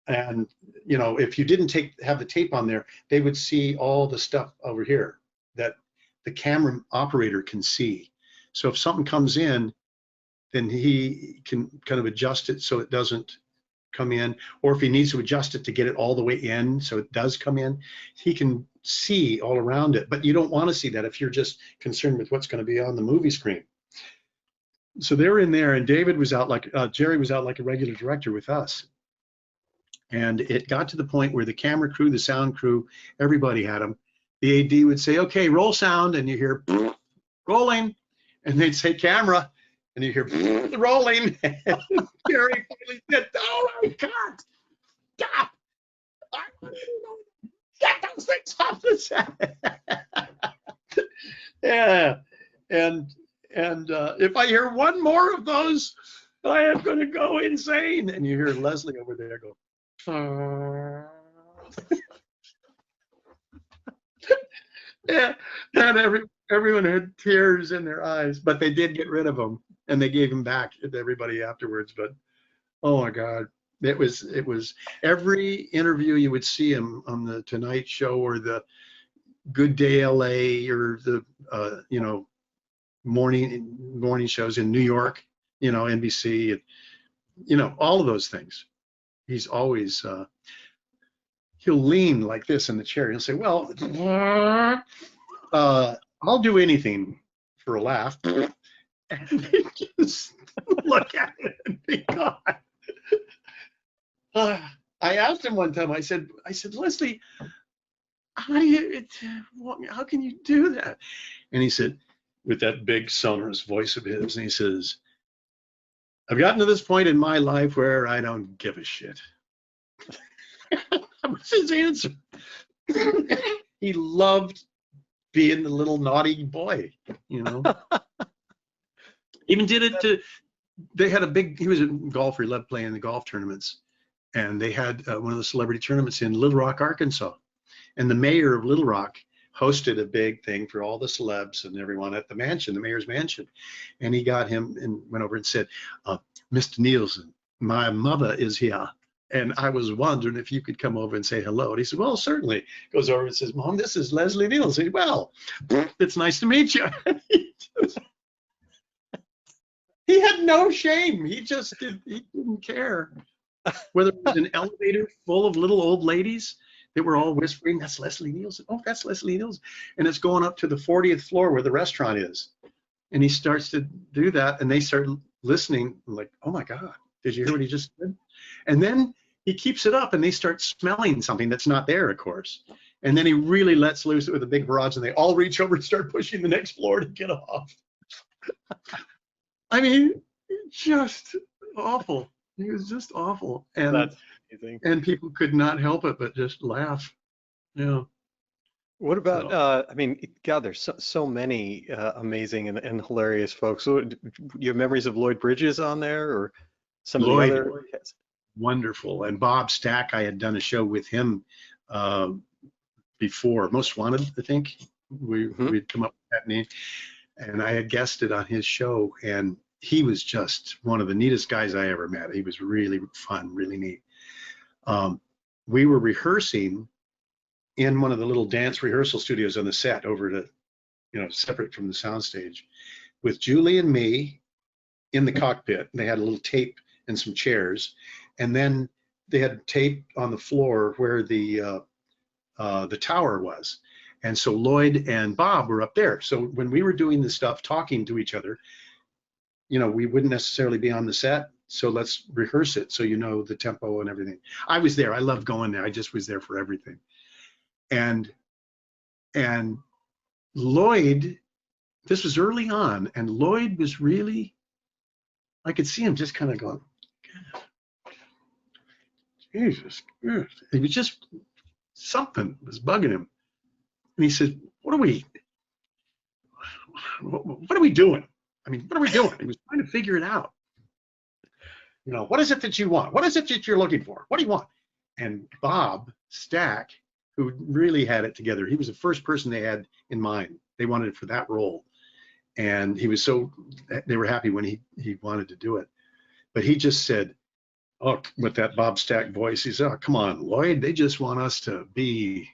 And if you didn't have the tape on there, they would see all the stuff over here that the camera operator can see. So if something comes in, then he can kind of adjust it so it doesn't come in, or if he needs to adjust it to get it all the way in so it does come in, he can see all around it. But you don't want to see that if you're just concerned with what's going to be on the movie screen. So they're in there, and David was out Jerry was out like a regular director with us. And it got to the point where the camera crew, the sound crew, everybody had them. The AD would say, okay, roll sound, and you hear rolling, and they'd say camera, and you hear rolling. And Jerry finally said, oh my God, stop. Get those things off the set. Yeah, and if I hear one more of those, I am going to go insane. And you hear Leslie over there go, yeah, and everyone had tears in their eyes, but they did get rid of them, and they gave them back to everybody afterwards. But oh my God, it was every interview you would see him on the Tonight Show or the Good Day LA or the morning shows in New York, NBC, and all of those things. He's always he'll lean like this in the chair. He'll say, well, I'll do anything for a laugh. And they just look at it and be gone. I asked him one time, I said, Leslie, how can you do that? And he said, with that big sonorous voice of his, and he says, I've gotten to this point in my life where I don't give a shit. That was his answer. He loved being the little naughty boy, Even did it to, they had he was a golfer, he loved playing the golf tournaments. And they had one of the celebrity tournaments in Little Rock, Arkansas. And the mayor of Little Rock hosted a big thing for all the celebs and everyone at the mansion, the mayor's mansion. And he got him and went over and said, Mr. Nielsen, my mother is here. And I was wondering if you could come over and say hello. And he said, well, certainly. Goes over and says, Mom, this is Leslie Nielsen. Well, it's nice to meet you. He had no shame. He didn't care. Whether it was an elevator full of little old ladies that were all whispering, that's Leslie Nielsen. Oh, that's Leslie Nielsen. And it's going up to the 40th floor where the restaurant is. And he starts to do that, and they start listening like, oh my God, did you hear what he just did? And then he keeps it up, and they start smelling something that's not there, of course. And then he really lets loose with a big barrage, and they all reach over and start pushing the next floor to get off. I mean, just awful. He was just awful. And that's amazing. And people could not help it but just laugh. Yeah. What about, I mean, God, there's so many amazing and hilarious folks. So, do you have memories of Lloyd Bridges on there, or some of the other? Wonderful. And Bob Stack, I had done a show with him before, Most Wanted, I think. We'd come up with that name. And I had guested on his show, and he was just one of the neatest guys I ever met. He was really fun, really neat. We were rehearsing in one of the little dance rehearsal studios on the set over to, separate from the soundstage. with Julie and me in the cockpit. They had a little tape and some chairs, and then they had tape on the floor where the tower was. And so Lloyd and Bob were up there. So when we were doing the stuff, talking to each other, you know, we wouldn't necessarily be on the set. So let's rehearse it so you know the tempo and everything. I was there. I loved going there. I just was there for everything. And Lloyd, this was early on, and Lloyd was really, I could see him just kind of going, Jesus, he was just, something was bugging him. And he said, what are we doing? I mean, what are we doing? He was trying to figure it out. You know, what is it that you want? What is it that you're looking for? What do you want? And Bob Stack, who really had it together, he was the first person they had in mind. They wanted it for that role. And he was so, they were happy when he wanted to do it. But he just said, oh, with that Bob Stack voice, he said, oh, come on, Lloyd, they just want us to be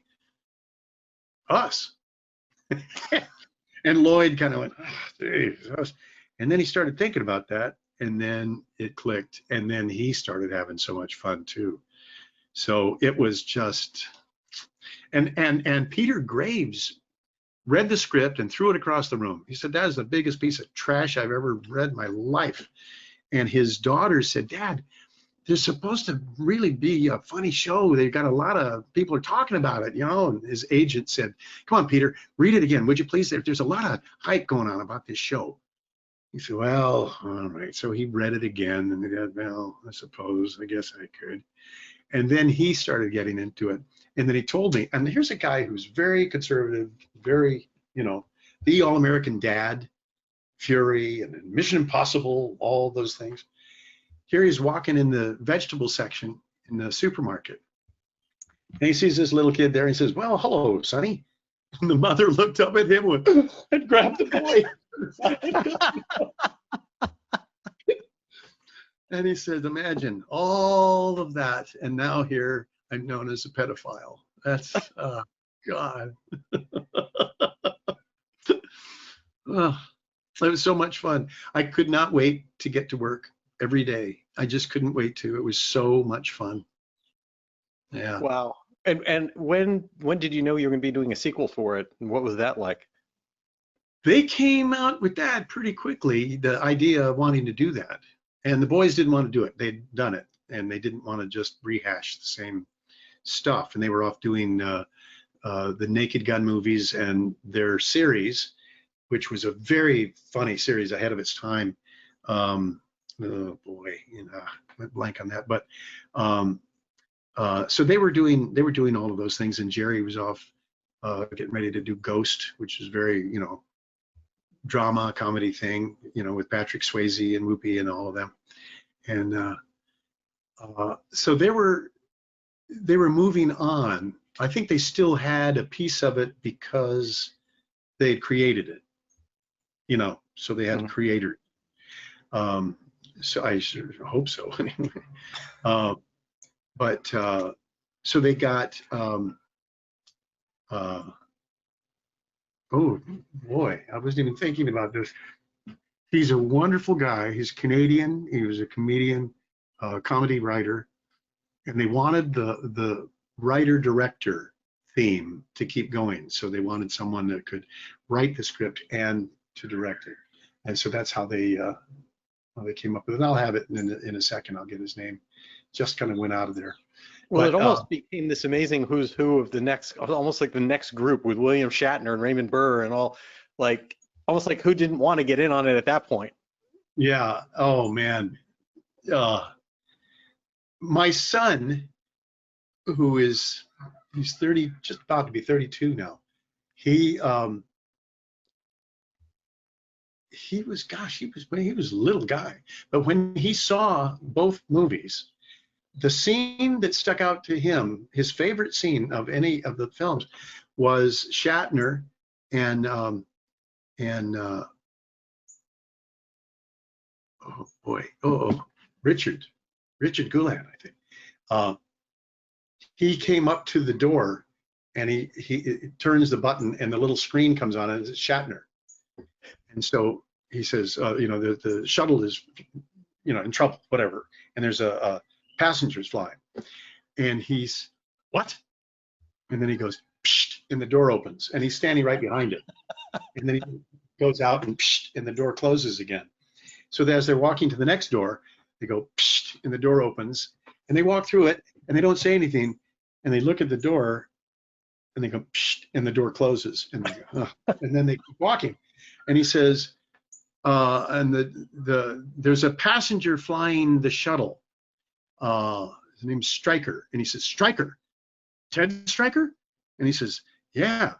us. And Lloyd kind of went, oh, geez, us. And then he started thinking about that, and then it clicked, and then he started having so much fun too. So it was just, and Peter Graves read the script and threw it across the room. He said, that is the biggest piece of trash I've ever read in my life. And his daughter said, Dad, there's supposed to really be a funny show. They've got a lot of people are talking about it, you know. And his agent said, come on, Peter, read it again, would you please? There's a lot of hype going on about this show. He said, well, all right. So he read it again, and he said, well, I guess I could. And then he started getting into it. And then he told me, and here's a guy who's very conservative, very, you know, the all-American dad, Fury, and Mission Impossible, all those things. Here he's walking in the vegetable section in the supermarket. And he sees this little kid there, and he says, well, hello, Sonny. And the mother looked up at him and grabbed the boy. And he said, imagine all of that, and now here I'm known as a pedophile. That's, God. Oh, it was so much fun. I could not wait to get to work every day. I just couldn't wait to. It was so much fun. Yeah. Wow. And when did you know you were going to be doing a sequel for it? And what was that like? They came out with that pretty quickly, the idea of wanting to do that. And the boys didn't want to do it. They'd done it, and they didn't want to just rehash the same stuff. And they were off doing the Naked Gun movies and their series, which was a very funny series ahead of its time. Oh boy, you know, I went blank on that. But so they were doing all of those things, and Jerry was off getting ready to do Ghost, which is very, you know, drama comedy thing, you know, with Patrick Swayze and Whoopi and all of them. And so they were moving on. I think they still had a piece of it because they had created it, you know, so they had a creator. So I hope so. But so they got oh boy, I wasn't even thinking about this. He's a wonderful guy. He's Canadian. He was a comedian, comedy writer, and they wanted the writer-director theme to keep going. So they wanted someone that could write the script and to direct it. And so that's how they came up with it. I'll have it in a second. I'll get his name. Just kind of went out of there. Well, it almost became this amazing who's who of the next, almost like the next group with William Shatner and Raymond Burr and all, like almost like who didn't want to get in on it at that point. Yeah. Oh man. My son, he's 30, just about to be 32 now. He was a little guy, but when he saw both movies, the scene that stuck out to him, his favorite scene of any of the films, was Shatner and oh boy, Richard Gouland, I think. He came up to the door, and he turns the button, and the little screen comes on, and it's Shatner. And so he says, the shuttle is, in trouble, whatever. And there's a passengers flying. And he's, what? And then he goes, psht, and the door opens. And he's standing right behind it. And then he goes out and psht, and the door closes again. So as they're walking to the next door, they go, psht, and the door opens. And they walk through it, and they don't say anything. And they look at the door, and they go, psht, and the door closes. And they go, oh. And then they keep walking. And he says, and there's a passenger flying the shuttle. His name's Stryker. And he says, Stryker, Ted Stryker? And he says, yeah.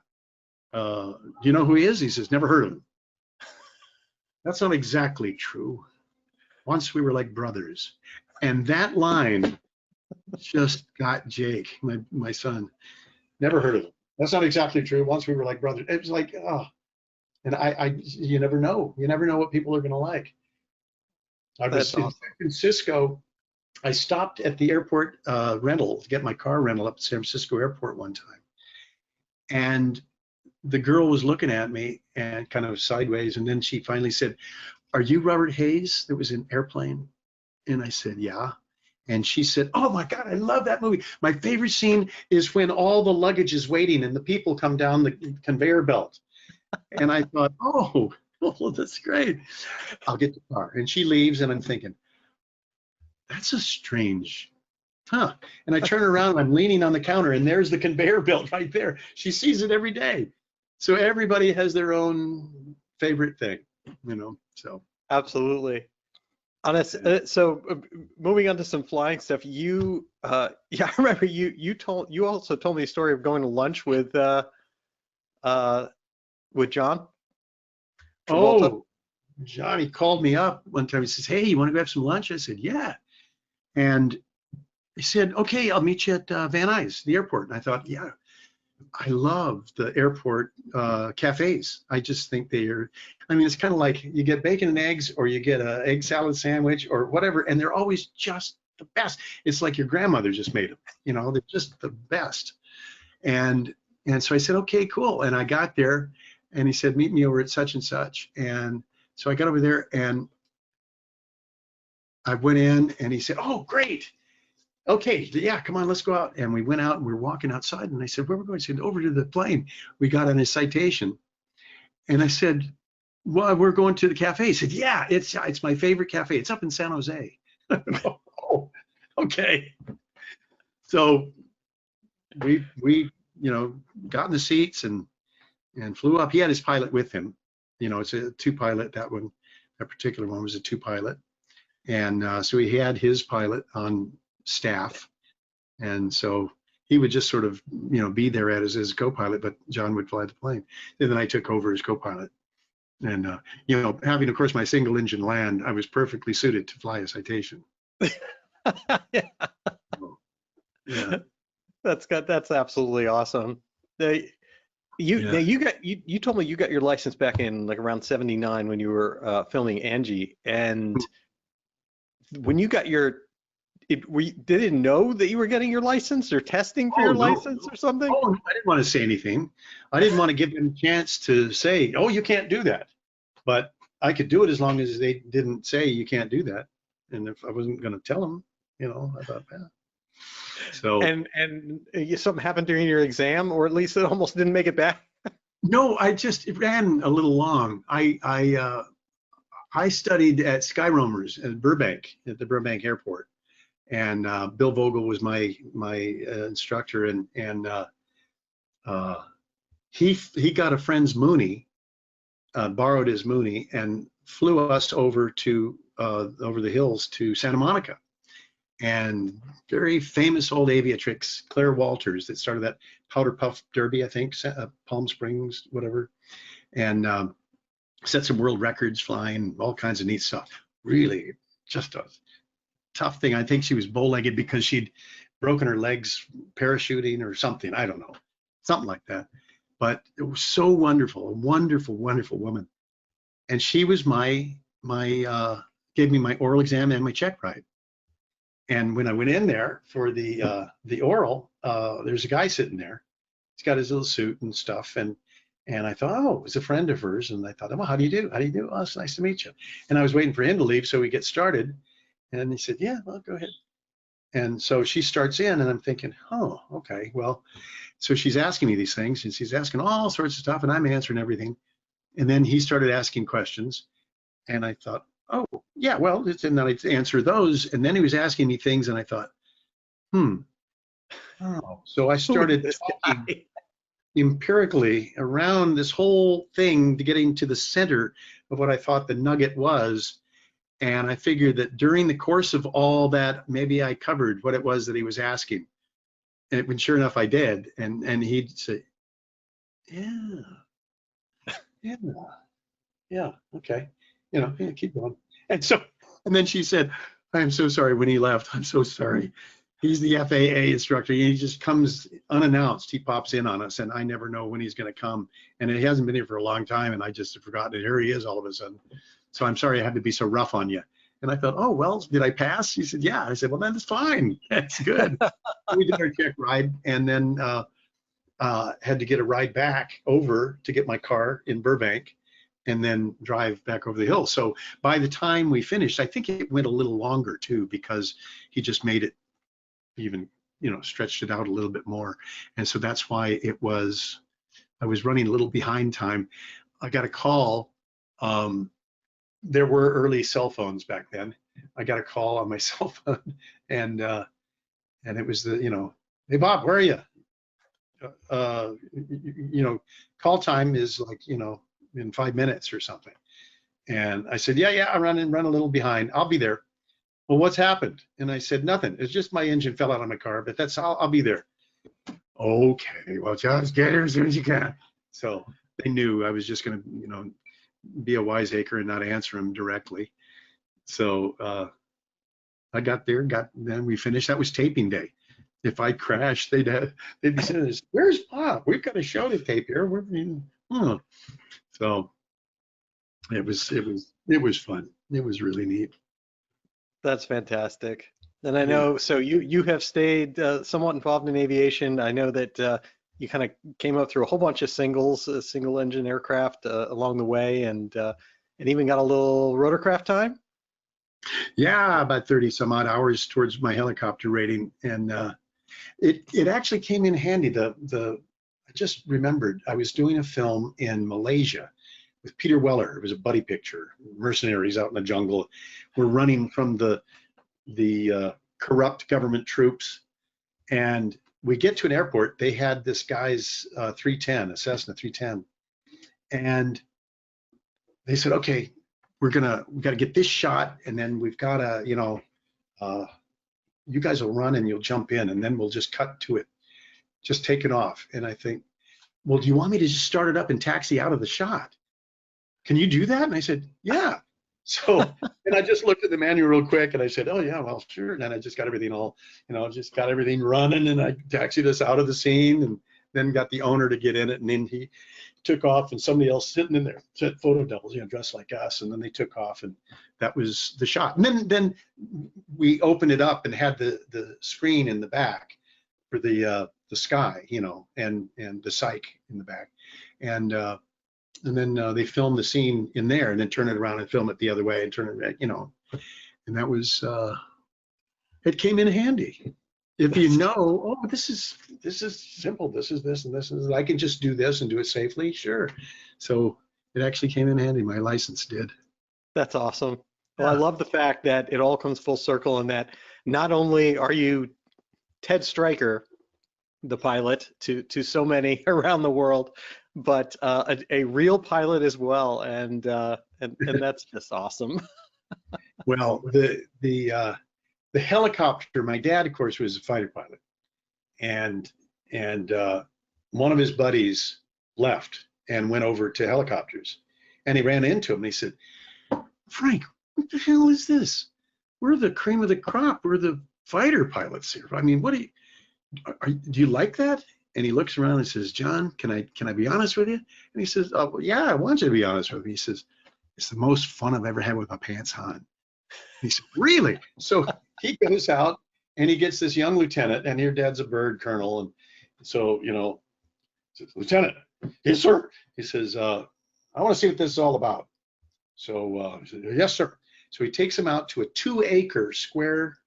Do you know who he is? He says, never heard of him. That's not exactly true. Once we were like brothers. And that line just got Jake, my son. Never heard of him. That's not exactly true. Once we were like brothers. It was like, oh. And you never know. You never know what people are going to like. I was in San Francisco. I stopped at the airport rental to get my car rental up at San Francisco airport one time. And the girl was looking at me and kind of sideways. And then she finally said, are you Robert Hayes that was in Airplane? And I said, yeah. And she said, oh my God, I love that movie. My favorite scene is when all the luggage is waiting and the people come down the conveyor belt. And I thought, oh, that's great. I'll get the car. And she leaves, and I'm thinking, that's a strange, huh? And I turn around, and I'm leaning on the counter, and there's the conveyor belt right there. She sees it every day. So everybody has their own favorite thing, so. Absolutely. So moving on to some flying stuff, yeah, I remember you also told me a story of going to lunch with John? Oh, Johnny called me up one time. He says, hey, you want to grab some lunch? I said, yeah. And he said, okay, I'll meet you at Van Nuys, the airport. And I thought, yeah, I love the airport cafes. I just think it's kind of like you get bacon and eggs, or you get an egg salad sandwich or whatever, and they're always just the best. It's like your grandmother just made them. They're just the best. And so I said, okay, cool. And I got there, and he said, meet me over at such and such. And so I got over there, and I went in, and he said, oh, great. Okay, yeah, come on, let's go out. And we went out, and we were walking outside, and I said, where are we going? He said, over to the plane. We got on a citation. And I said, well, we're going to the cafe. He said, yeah, it's my favorite cafe. It's up in San Jose. Oh, okay. So we got in the seats and flew up. He had his pilot with him. It's a two-pilot. That particular one was a two-pilot. And so he had his pilot on staff. And so he would just sort of, be there as his co-pilot, but John would fly the plane. And then I took over as co-pilot. And, having, of course, my single engine land, I was perfectly suited to fly a citation. Yeah. So, yeah. That's absolutely awesome. You told me you got your license back in like around 79 when you were filming Angie, and when you got did it know that you were getting your license or testing for your license or something? Oh, I didn't want to say anything. I didn't want to give them a chance to say, oh, you can't do that. But I could do it as long as they didn't say you can't do that. And if I wasn't going to tell them, I thought, yeah. So and something happened during your exam, or at least it almost didn't make it back. No, it ran a little long. I studied at Skyroamers at Burbank, at the Burbank Airport, and Bill Vogel was my instructor, and he got a friend's Mooney, borrowed his Mooney, and flew us over the hills to Santa Monica. And very famous old aviatrix, Claire Walters, that started that Powder Puff Derby, I think, Palm Springs, whatever, and set some world records flying, all kinds of neat stuff. Really, just a tough thing. I think she was bow-legged because she'd broken her legs parachuting or something. I don't know, something like that. But it was so wonderful, a wonderful, wonderful woman. And she was gave me my oral exam and my check ride. And when I went in there for the oral, there's a guy sitting there. He's got his little suit and stuff, and And I thought, oh, it was a friend of hers. And I thought, well, how do you do? How do you do? Oh, it's nice to meet you. And I was waiting for him to leave so we get started. And he said, yeah, well, go ahead. And so she starts in, and I'm thinking, oh, okay, well, so she's asking me these things, and she's asking all sorts of stuff, and I'm answering everything. And then he started asking questions, and I thought, oh, yeah, well, and then I'd answer those. And then he was asking me things, and I thought, oh. So I Who is started this talking guy? empirically around this whole thing to getting to the center of what I thought the nugget was. And I figured that during the course of all that, maybe I covered what it was that he was asking. And sure enough, I did. And he'd say, yeah, yeah, yeah, okay. Yeah, keep going. And so, and then she said, I'm so sorry when he left. I'm so sorry. He's the FAA instructor. He just comes unannounced. He pops in on us, and I never know when he's going to come. And he hasn't been here for a long time, and I just have forgotten it. Here he is all of a sudden. So I'm sorry I had to be so rough on you. And I thought, oh, well, did I pass? He said, yeah. I said, well, then it's fine. That's good. We did our check ride, and then had to get a ride back over to get my car in Burbank and then drive back over the hill. So by the time we finished, I think it went a little longer too, because he just made it even, stretched it out a little bit more. And so that's why I was running a little behind time. I got a call. There were early cell phones back then. I got a call on my cell phone, and it was hey Bob, where are you? Call time is like, in 5 minutes or something. And I said, yeah, I run a little behind. I'll be there. Well, what's happened? And I said, nothing. It's just my engine fell out of my car, but I'll be there. Okay, well, just get here as soon as you can. So they knew I was just going to, be a wiseacre and not answer them directly. So I got there, then we finished. That was taping day. If I crashed, they'd be saying, "Where's Bob? We've got a show to tape here." So it was fun. It was really neat. That's fantastic. And I Yeah. know, so you have stayed somewhat involved in aviation. I know that you kind of came up through a whole bunch of single engine aircraft along the way, and even got a little rotorcraft time. Yeah, about 30 some odd hours towards my helicopter rating, and it actually came in handy. I just remembered I was doing a film in Malaysia with Peter Weller. It was a buddy picture, mercenaries out in the jungle. We're running from the corrupt government troops, and we get to an airport. They had this guy's 310, a Cessna 310, and they said, okay, we got to get this shot, and then we've got to, you guys will run and you'll jump in, and then we'll just cut to it, just take it off. And I think, well, do you want me to just start it up and taxi out of the shot? Can you do that? And I said, yeah. So, and I just looked at the manual real quick, and I said, oh yeah, well, sure. And then I just got everything just got everything running, and I taxied us out of the scene, and then got the owner to get in it, and then he took off, and somebody else sitting in there said photo doubles, dressed like us, and then they took off, and that was the shot. And then we opened it up and had the screen in the back for the sky, and the psych in the back, and then they filmed the scene in there, and then turn it around and film it the other way, and turn it, and that was it came in handy. If you know, oh, this is simple, this is this, and this is, I can just do this and do it safely, sure. So it actually came in handy. My license did. That's awesome. Well, I Yeah. love the fact that it all comes full circle, and that not only are you Ted Stryker, the pilot to so many around the world, but a real pilot as well, and that's just awesome. Well, the helicopter, my dad, of course, was a fighter pilot, and one of his buddies left and went over to helicopters, and he ran into him, and he said, Frank, what the hell is this? We're the cream of the crop. We're the fighter pilots here. I mean, what do you like that? And he looks around and says, John, can I be honest with you? And he says, oh, well, yeah, I want you to be honest with me. He says, it's the most fun I've ever had with my pants on. He said, really? So he goes out and he gets this young lieutenant, and your dad's a bird colonel. And so, says, Lieutenant, Yes, sir. He says, I want to see what this is all about. So he said, yes, sir. So he takes him out to a 2-acre square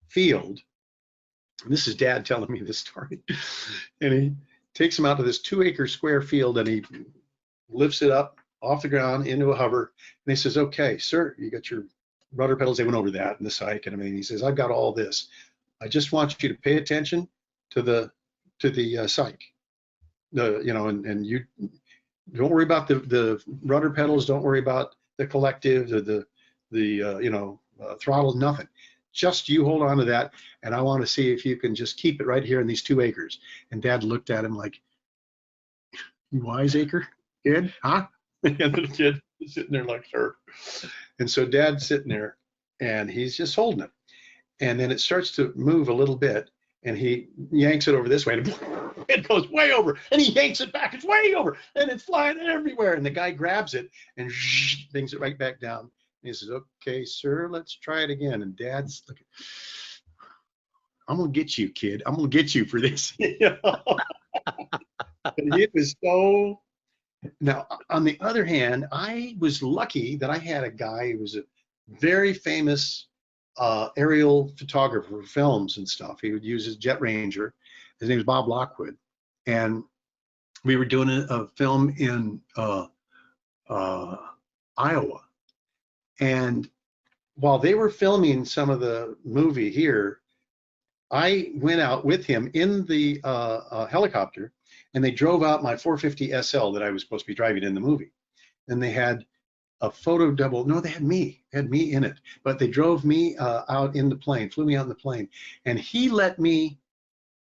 field. And this is Dad telling me this story. And he takes him out to this 2-acre square field, and he lifts it up off the ground into a hover. And he says, okay, sir, you got your rudder pedals. They went over that and the psych and everything. He says, I've got all this. I just want you to pay attention to the psych. And you don't worry about the rudder pedals. Don't worry about the collective, the throttle, nothing. Just you hold on to that, and I want to see if you can just keep it right here in these 2 acres. And Dad looked at him like, you wiseacre, kid, huh? And the kid is sitting there like, sure. And so Dad's sitting there, and he's just holding it. And then it starts to move a little bit, and he yanks it over this way, and it goes way over, and he yanks it back. It's way over, and it's flying everywhere. And the guy grabs it and brings it right back down. And he says, okay, sir, let's try it again. And Dad's looking, I'm going to get you, kid. I'm going to get you for this. And it was so. Now, on the other hand, I was lucky that I had a guy who was a very famous aerial photographer for films and stuff. He would use his Jet Ranger. His name was Bob Lockwood. And we were doing a film in Iowa. And while they were filming some of the movie here, I went out with him in the helicopter, and they drove out my 450 SL that I was supposed to be driving in the movie. And they had a photo double. No, they had me in it, but they drove me out in the plane, flew me out in the plane, and he let me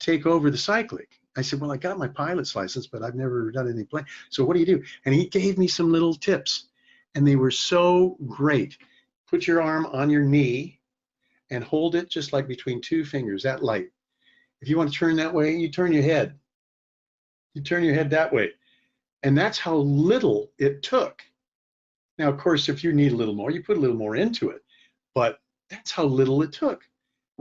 take over the cycling. I said, well, I got my pilot's license, but I've never done any plane. So what do you do? And he gave me some little tips, and they were so great. Put your arm on your knee and hold it just like between 2 fingers, that light. If you want to turn that way, you turn your head. You turn your head that way. And that's how little it took. Now, of course, if you need a little more, you put a little more into it, but that's how little it took.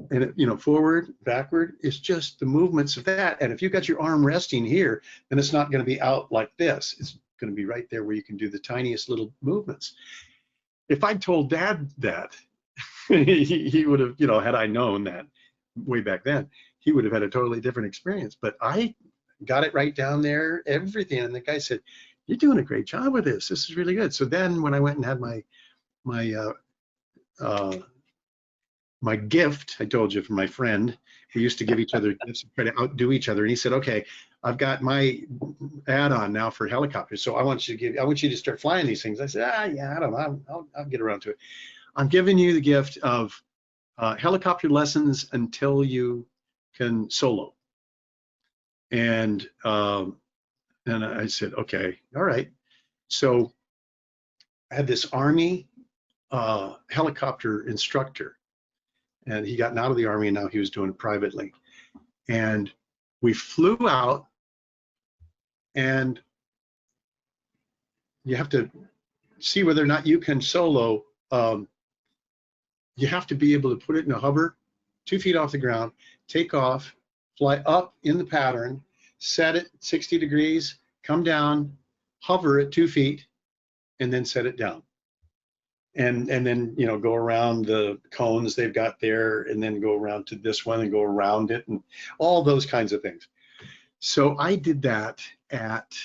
And it, forward, backward, it's just the movements of that. And if you've got your arm resting here, then it's not going to be out like this. It's going to be right there where you can do the tiniest little movements. If I'd told Dad that, he would have, had I known that way back then, he would have had a totally different experience. But I got it right down there, everything. And the guy said, you're doing a great job with this. This is really good. So then when I went and had my gift, I told you, from my friend, we used to give each other gifts and try to outdo each other. And he said, okay, I've got my add-on now for helicopters. So I want you to start flying these things. I said, yeah, I don't know. I'll get around to it. I'm giving you the gift of helicopter lessons until you can solo. And I said, okay, all right. So I had this Army helicopter instructor, and he gotten out of the Army, and now he was doing it privately. And we flew out, and you have to see whether or not you can solo. You have to be able to put it in a hover, 2 feet off the ground, take off, fly up in the pattern, set it 60 degrees, come down, hover at 2 feet, and then set it down. And then, go around the cones they've got there, and then go around to this one and go around it, and all those kinds of things. So I did that at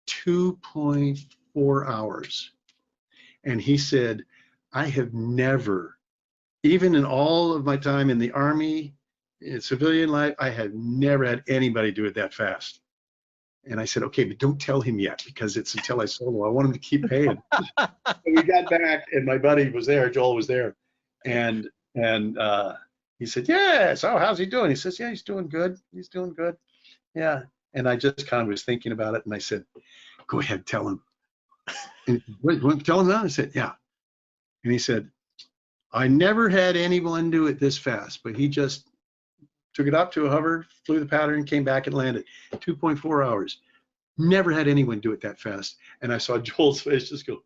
2.4 hours. And he said, I have never, even in all of my time in the Army, in civilian life, I have never had anybody do it that fast. And I said, okay, but don't tell him yet, because it's until I solo. I want him to keep paying. So we got back, and my buddy was there, Joel was there. And he said, yeah, so how's he doing? He says, yeah, he's doing good. He's doing good. Yeah. And I just kind of was thinking about it, and I said, go ahead, tell him. And he said, what, tell him that? I said, yeah. And he said, I never had anyone do it this fast, but he just took it up to a hover, flew the pattern, came back and landed. 2.4 hours. Never had anyone do it that fast. And I saw Joel's face just go,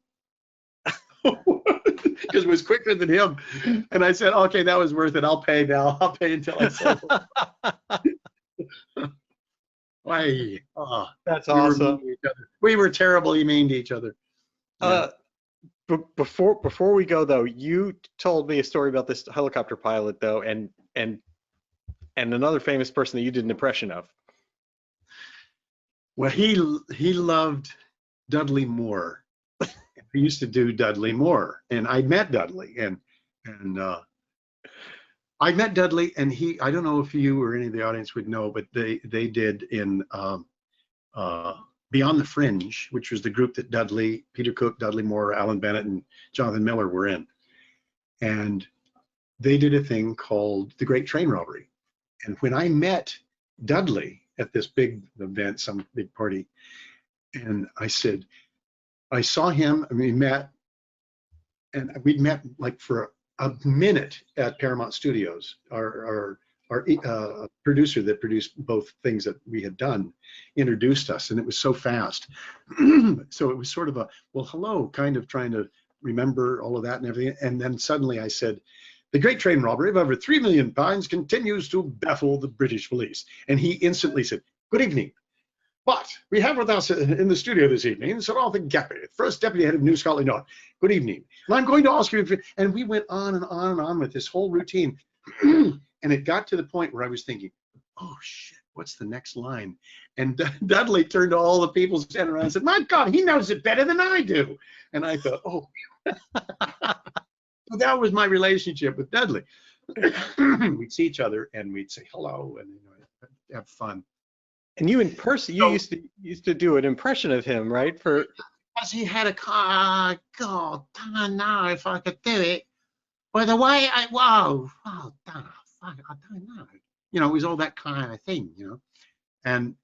because it was quicker than him. And I said, okay, that was worth it. I'll pay now. I'll pay until I solo. That's awesome. We were terribly mean to each other. Yeah. Before we go though, you told me a story about this helicopter pilot though, and another famous person that you did an impression of. Well, he loved Dudley Moore. He used to do Dudley Moore, and I met Dudley, and I met Dudley, and I don't know if you or any of the audience would know, but they did in Beyond the Fringe, which was the group that Peter Cook, Dudley Moore, Alan Bennett, and Jonathan Miller were in. And they did a thing called The Great Train Robbery. And when I met Dudley at this big event, some big party, and I said, I saw him, and we met, and we'd met like for a minute at Paramount Studios. Our producer that produced both things that we had done introduced us, and it was so fast. So it was sort of a, well, hello, kind of trying to remember all of that and everything. And then suddenly I said, the great train robbery of over 3 million pounds continues to baffle the British police. And he instantly said, good evening. But we have with us in the studio this evening, Sir Arthur Gappy, first deputy head of New Scotland Yard. Good evening. And I'm going to ask you, and we went on and on and on with this whole routine. And it got to the point where I was thinking, oh shit, what's the next line? And Dudley turned to all the people standing around and said, my God, he knows it better than I do. And I thought, oh. So that was my relationship with Dudley. We'd see each other and we'd say hello and have fun. And you in person, you used to do an impression of him, right? Because he had a car. God, I don't know if I could do it. By the way, oh, fuck, I don't know. You know, it was all that kind of thing, you know. And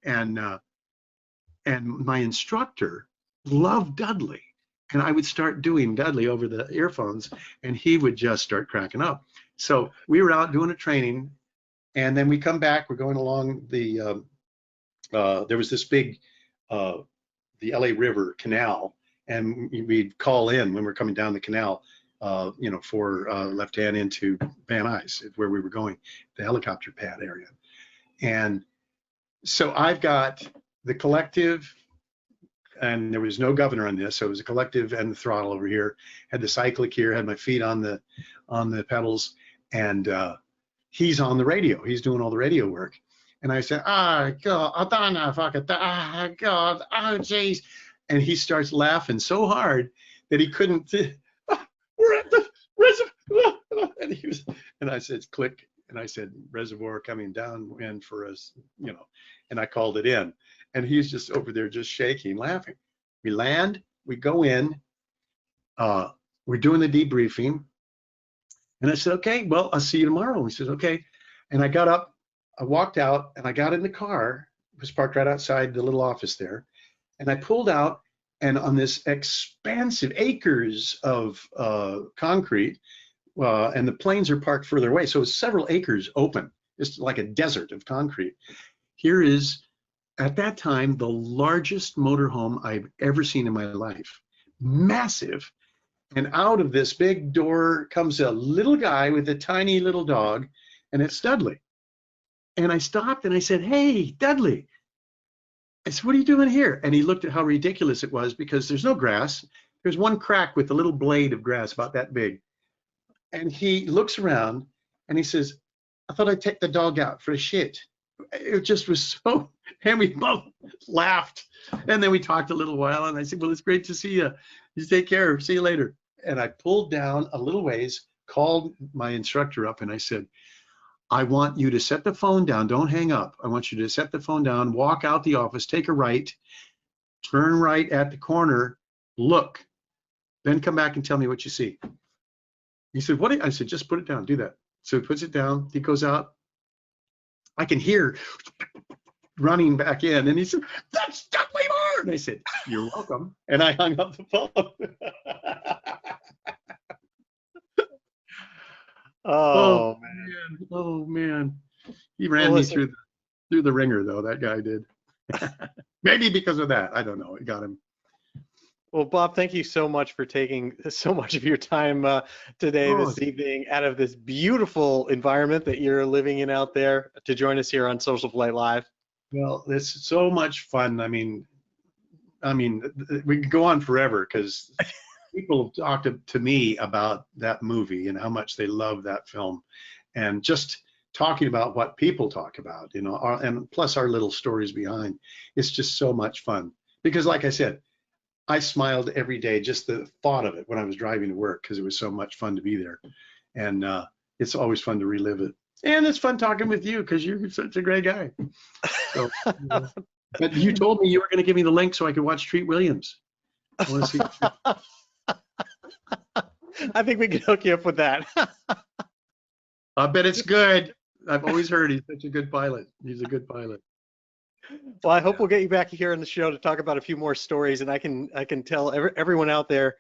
my instructor loved Dudley, and I would start doing Dudley over the earphones, and he would just start cracking up. So we were out doing a training, and then we come back. We're going along the. There was this big, the LA River Canal, and we'd call in when we're coming down the canal. You know, for left hand into Van Nuys, where we were going, the helicopter pad area. And so I've got the collective, and there was no governor on this, so it was a collective and the throttle over here. Had the cyclic here, had my feet on the pedals, and he's on the radio. He's doing all the radio work. And I said, oh, God, I don't know if I could, oh, God, oh, geez. And he starts laughing so hard that he couldn't, we're at the reservoir. And I said, click. And I said, reservoir coming down for us, you know, and I called it in. And he's just over there just shaking, laughing. We land, we go in, we're doing the debriefing. And I said, okay, well, I'll see you tomorrow. And he said, okay. And I got up, I walked out, and I got in the car. It was parked right outside the little office there. And I pulled out, and on this expansive acres of concrete, and the planes are parked further away, so it's several acres open. It's like a desert of concrete. Here is, at that time, the largest motorhome I've ever seen in my life. Massive. And out of this big door comes a little guy with a tiny little dog, and it's Dudley. And I stopped and I said, hey, Dudley. I said, what are you doing here? And he looked at how ridiculous it was because there's no grass. There's one crack with a little blade of grass about that big. And he looks around and he says, I thought I'd take the dog out for a shit. It just was so, and we both laughed. And then we talked a little while and I said, well, it's great to see you. You take care, see you later. And I pulled down a little ways, called my instructor up and I said, I want you to set the phone down. Don't hang up. I want you to set the phone down, walk out the office, take a right, turn right at the corner, look, then come back and tell me what you see. He said, what? I said, just put it down, do that. So he puts it down, he goes out. I can hear running back in, and he said, that's Dudley Moore. And I said, you're welcome. And I hung up the phone. Oh man. Oh man. He ran me through the ringer though, that guy did. Maybe because of that. I don't know. It got him. Well, Bob, thank you so much for taking so much of your time today, this evening, out of this beautiful environment that you're living in out there to join us here on SocialFlight Live. Well, it's so much fun. I mean, I mean, we could go on forever because people have talked to me about that movie and how much they love that film, and just talking about what people talk about, and plus our little stories behind. It's just so much fun because, like I said, I smiled every day just the thought of it when I was driving to work because it was so much fun to be there, and it's always fun to relive it. And it's fun talking with you because you're such a great guy. So, but you told me you were going to give me the link so I could watch Treat Williams. I want to see. I think we can hook you up with that. I bet it's good. I've always heard he's such a good pilot. He's a good pilot. Well, I hope we'll get you back here on the show to talk about a few more stories, and I can tell everyone out there,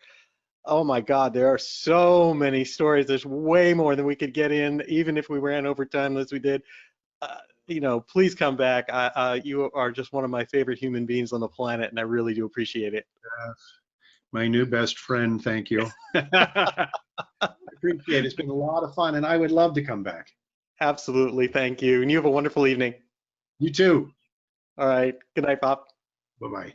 oh my God, there are so many stories. There's way more than we could get in, even if we ran over time as we did. Please come back. You are just one of my favorite human beings on the planet, and I really do appreciate it. My new best friend, thank you. I appreciate it. It's been a lot of fun, and I would love to come back. Absolutely, thank you. And you have a wonderful evening. You too. All right, good night, Bob. Bye-bye.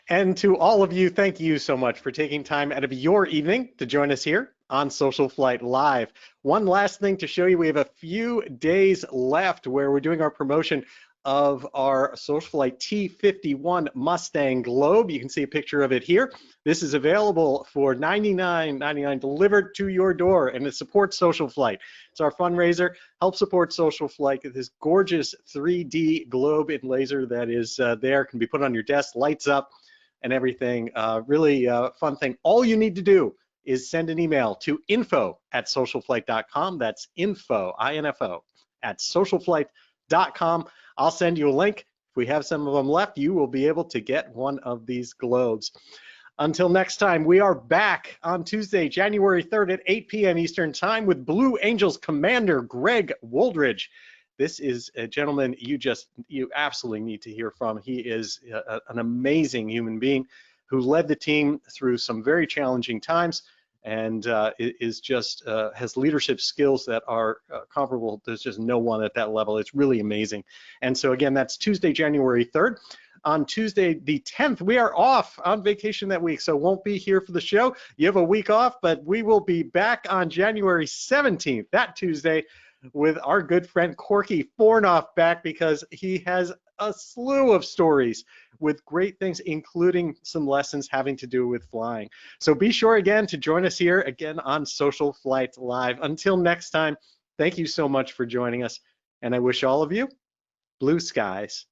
And to all of you, thank you so much for taking time out of your evening to join us here on SocialFlight Live. One last thing to show you, we have a few days left where we're doing our promotion of our SocialFlight T51 Mustang Globe. You can see a picture of it here. This is available for $99.99 delivered to your door, and it supports SocialFlight. It's our fundraiser. Help support SocialFlight with this gorgeous 3D globe in laser that is there, can be put on your desk, lights up, and everything. Really fun thing. All you need to do is send an email to info@socialflight.com. That's info, I-N-F-O, @socialflight.com. I'll send you a link. If we have some of them left, you will be able to get one of these globes. Until next time, we are back on Tuesday, January 3rd at 8 p.m. Eastern Time with Blue Angels Commander Greg Woldridge. This is a gentleman you absolutely need to hear from. He is an amazing human being who led the team through some very challenging times, and is just has leadership skills that are comparable. There's just no one at that level. It's really amazing. And so again, that's Tuesday, January 3rd. On Tuesday, the 10th, we are off on vacation that week, so won't be here for the show. You have a week off, but we will be back on January 17th, that Tuesday, with our good friend Corky Fornoff back, because he has a slew of stories with great things, including some lessons having to do with flying. So be sure again to join us here again on SocialFlight Live. Until next time, thank you so much for joining us, and I wish all of you blue skies.